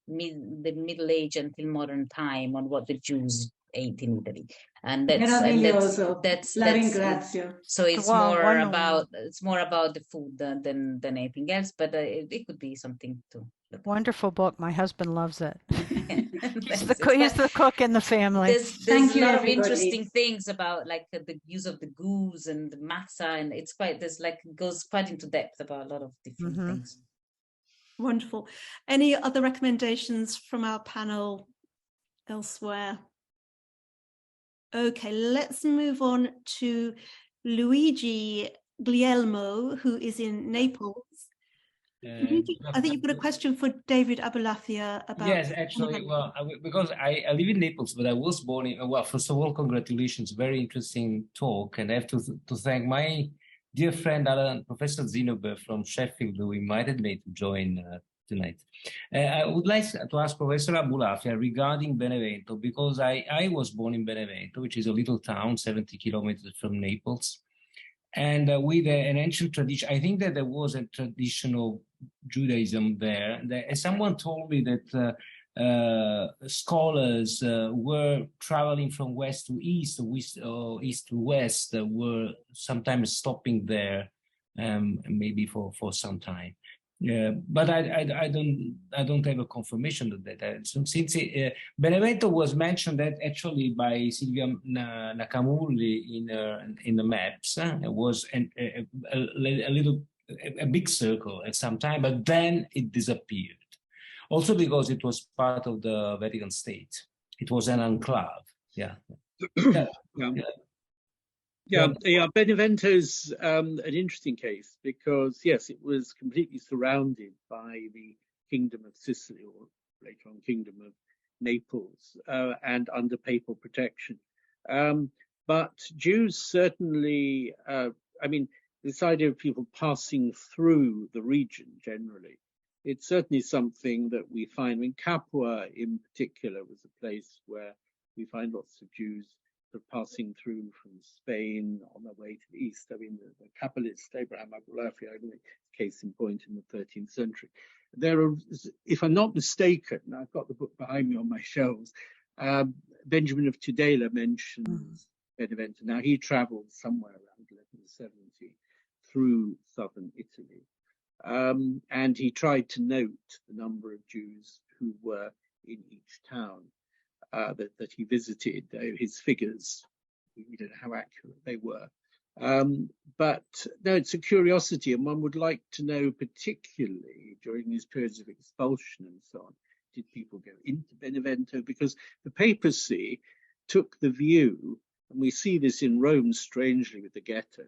[SPEAKER 6] the Middle Age until modern time on what the Jews ate in Italy. And that's
[SPEAKER 7] La ringrazio.
[SPEAKER 6] so it's
[SPEAKER 4] Wow,
[SPEAKER 6] more about the food than anything else, but it could be something to look at.
[SPEAKER 4] Wonderful book. My husband loves it. He's the cook in the family.
[SPEAKER 6] There's a lot of interesting things about like the use of the goose and the masa, and it's quite goes quite into depth about a lot of different things.
[SPEAKER 1] Wonderful. Any other recommendations from our panel elsewhere? Okay, let's move on to Luigi Guglielmo, who is in Naples. I think you've got a question for David Abulafia about.
[SPEAKER 9] Yes, actually, well, because I live in Naples, but I was born in. Well, first of all, congratulations! Very interesting talk, and I have to thank my dear friend Professor Zinober from Sheffield, who invited me to join tonight. I would like to ask Professor Abulafia regarding Benevento, because I was born in Benevento, which is a little town 70 kilometers from Naples. And with an ancient tradition, I think that there was a traditional Judaism there. Someone told me that scholars were traveling from west to east, or east to west, were sometimes stopping there, maybe for some time. But I don't have a confirmation of that. Since Benevento was mentioned that actually by Silvia Nacamulli in the maps, it was a big circle at some time, but then it disappeared. Also because it was part of the Vatican State. It was an enclave. Yeah.
[SPEAKER 3] Benevento's an interesting case because, yes, it was completely surrounded by the Kingdom of Sicily, or later on Kingdom of Naples, and under papal protection. But Jews certainly, this idea of people passing through the region generally, it's certainly something that we find. I mean, Capua in particular was a place where we find lots of Jews passing through from Spain on their way to the east. I mean, the Kabbalist Abraham Abulafia, case in point in the 13th century. There are, if I'm not mistaken, I've got the book behind me on my shelves, Benjamin of Tudela mentions Benevento. Now, he traveled somewhere around 1170 through southern Italy, and he tried to note the number of Jews who were in each town that he visited. His figures, we don't know how accurate they were. But no, it's a curiosity, and one would like to know, particularly during these periods of expulsion and so on, did people go into Benevento? Because the papacy took the view, and we see this in Rome strangely with the ghetto,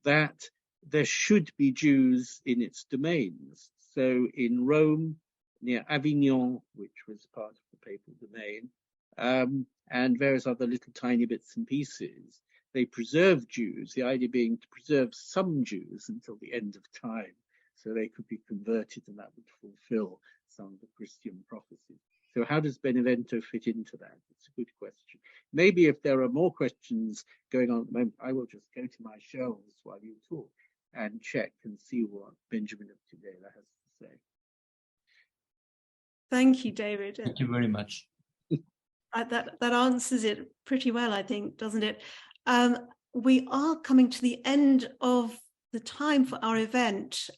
[SPEAKER 3] that there should be Jews in its domains. So in Rome, near Avignon, which was part of the papal domain, and various other little tiny bits and pieces, they preserved Jews, the idea being to preserve some Jews until the end of time, so they could be converted and that would fulfill some of the Christian prophecies. So how does Benevento fit into that? It's a good question. Maybe if there are more questions going on at the moment, I will just go to my shelves while you talk and check and see what Benjamin of Tudela has to say.
[SPEAKER 1] Thank you, David.
[SPEAKER 9] Thank you very much.
[SPEAKER 1] That answers it pretty well, I think, doesn't it? We are coming to the end of the time for our event.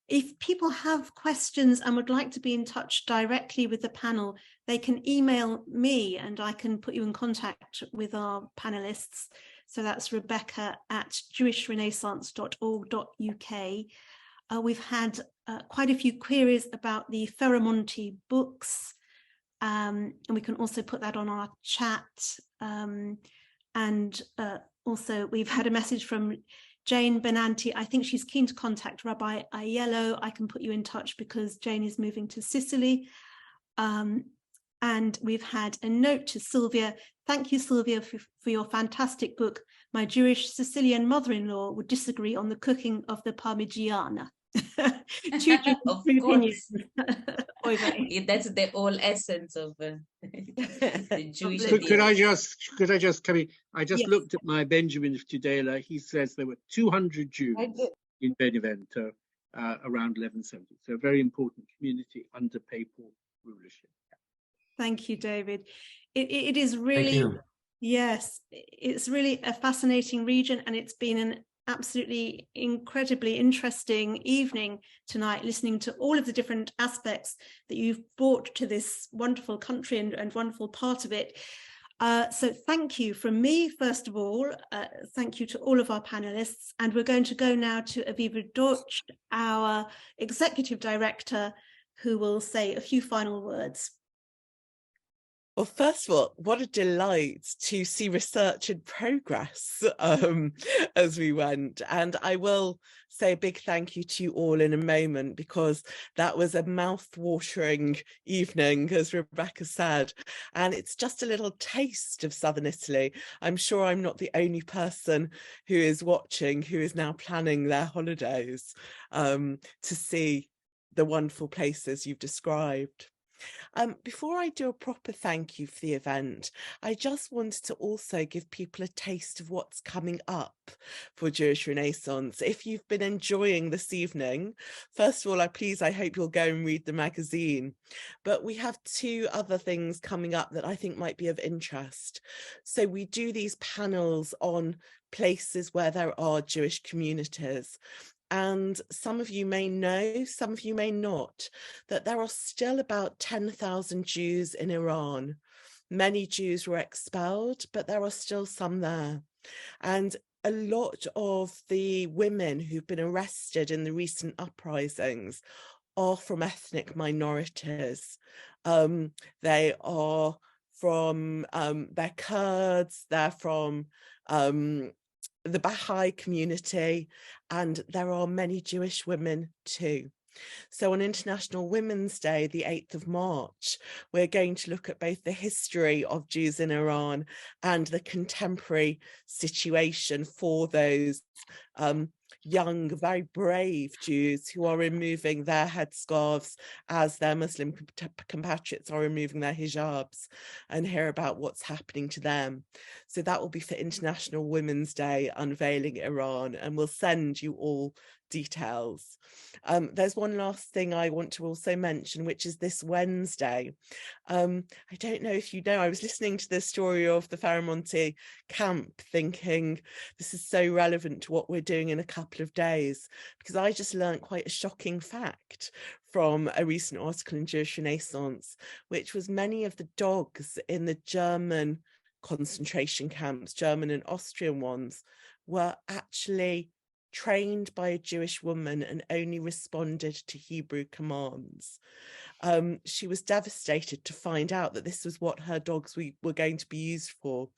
[SPEAKER 1] If people have questions and would like to be in touch directly with the panel, they can email me and I can put you in contact with our panelists. So that's rebecca@jewishrenaissance.org.uk. We've had quite a few queries about the Ferramonti books, and we can also put that on our chat. Also, we've had a message from Jane Benanti. I think she's keen to contact Rabbi Aiello. I can put you in touch because Jane is moving to Sicily. And we've had a note to Silvia. Thank you, Silvia, for your fantastic book. My Jewish Sicilian mother-in-law would disagree on the cooking of the Parmigiana.
[SPEAKER 6] Of course. That's the whole essence of the Jewish.
[SPEAKER 3] Could I just come in? I just looked at my Benjamin of Tudela. He says there were 200 Jews in Benevento around 1170. So a very important community under papal rulership.
[SPEAKER 1] Thank you, David. It is really, yes, it's really a fascinating region, and it's been an absolutely incredibly interesting evening tonight, listening to all of the different aspects that you've brought to this wonderful country and wonderful part of it. So thank you from me, first of all. Thank you to all of our panelists. And we're going to go now to Aviva Deutsch, our Executive Director, who will say a few final words.
[SPEAKER 10] Well, first of all, what a delight to see research in progress as we went. And I will say a big thank you to you all in a moment, because that was a mouth-watering evening, as Rebecca said. And it's just a little taste of Southern Italy. I'm sure I'm not the only person who is watching, who is now planning their holidays to see the wonderful places you've described. Before I do a proper thank you for the event, I just wanted to also give people a taste of what's coming up for Jewish Renaissance. If you've been enjoying this evening, first of all, I hope you'll go and read the magazine. But we have two other things coming up that I think might be of interest. So we do these panels on places where there are Jewish communities. And some of you may know, some of you may not, that there are still about 10,000 Jews in Iran. Many Jews were expelled, but there are still some there. And a lot of the women who've been arrested in the recent uprisings are from ethnic minorities. They are from, they're Kurds, they're from the Baha'i community, and there are many Jewish women too. So on International Women's Day, the 8th of March, we're going to look at both the history of Jews in Iran and the contemporary situation for those young, very brave Jews who are removing their headscarves as their Muslim compatriots are removing their hijabs, and hear about what's happening to them. So that will be for International Women's Day, unveiling Iran, and we'll send you all details. There's one last thing I want to also mention, which is this Wednesday. I don't know if you know, I was listening to the story of the Ferramonti camp thinking this is so relevant to what we're doing in a couple of days, because I just learned quite a shocking fact from a recent article in Jewish Renaissance, which was many of the dogs in the German concentration camps, German and Austrian ones, were actually trained by a Jewish woman and only responded to Hebrew commands. She was devastated to find out that this was what her dogs were going to be used for.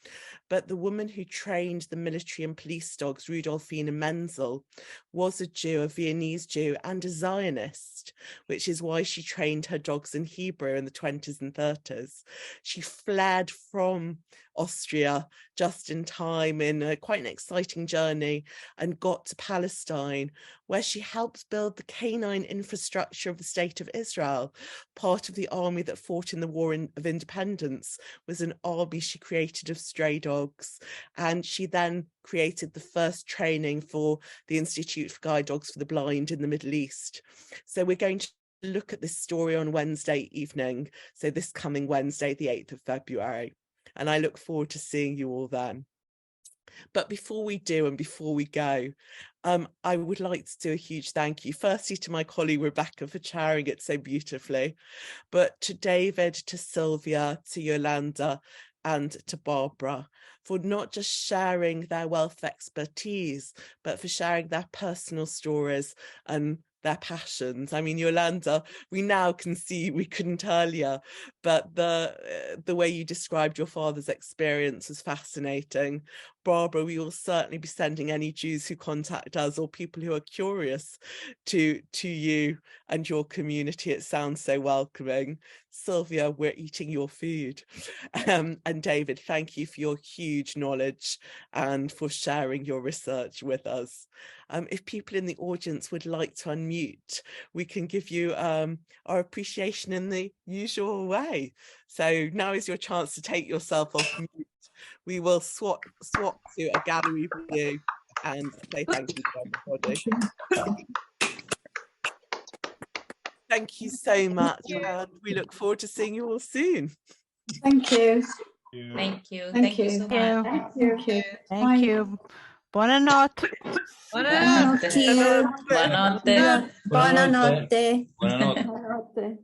[SPEAKER 10] But the woman who trained the military and police dogs, Rudolfina Menzel, was a Jew, a Viennese Jew, and a Zionist, which is why she trained her dogs in Hebrew in the 20s and 30s. She fled from Austria just in time in quite an exciting journey and got to Palestine, where she helped build the canine infrastructure of the State of Israel. Part of the army that fought in the War of Independence was an army she created of stray dogs, and she then created the first training for the Institute for Guide Dogs for the Blind in the Middle East. So we're going to look at this story on Wednesday evening, so this coming Wednesday, the 8th of February. And I look forward to seeing you all then. But before we do and before we go, I would like to do a huge thank you, firstly to my colleague Rebecca for chairing it so beautifully, but to David, to Silvia, to Yolanda, and to Barbara for not just sharing their wealth of expertise, but for sharing their personal stories and their passions. I mean, Yolanda, we now can see, we couldn't earlier, but the way you described your father's experience was fascinating. Barbara, we will certainly be sending any Jews who contact us or people who are curious to you and your community. It sounds so welcoming. Sylvia, we're eating your food. And David, thank you for your huge knowledge and for sharing your research with us. If people in the audience would like to unmute, we can give you our appreciation in the usual way. So now is your chance to take yourself off mute. We will swap to a gallery view and say thank you to everybody. Thank you so much, and we look forward to seeing you all soon.
[SPEAKER 11] Thank you.
[SPEAKER 6] Thank you.
[SPEAKER 11] Thank you.
[SPEAKER 6] So much.
[SPEAKER 11] Thank you.
[SPEAKER 4] Thank you. Buonanotte.
[SPEAKER 6] Buonanotte.
[SPEAKER 11] Buonanotte.
[SPEAKER 6] Buonanotte.
[SPEAKER 11] Buonanotte.
[SPEAKER 9] Buonanotte.
[SPEAKER 11] Buonanotte.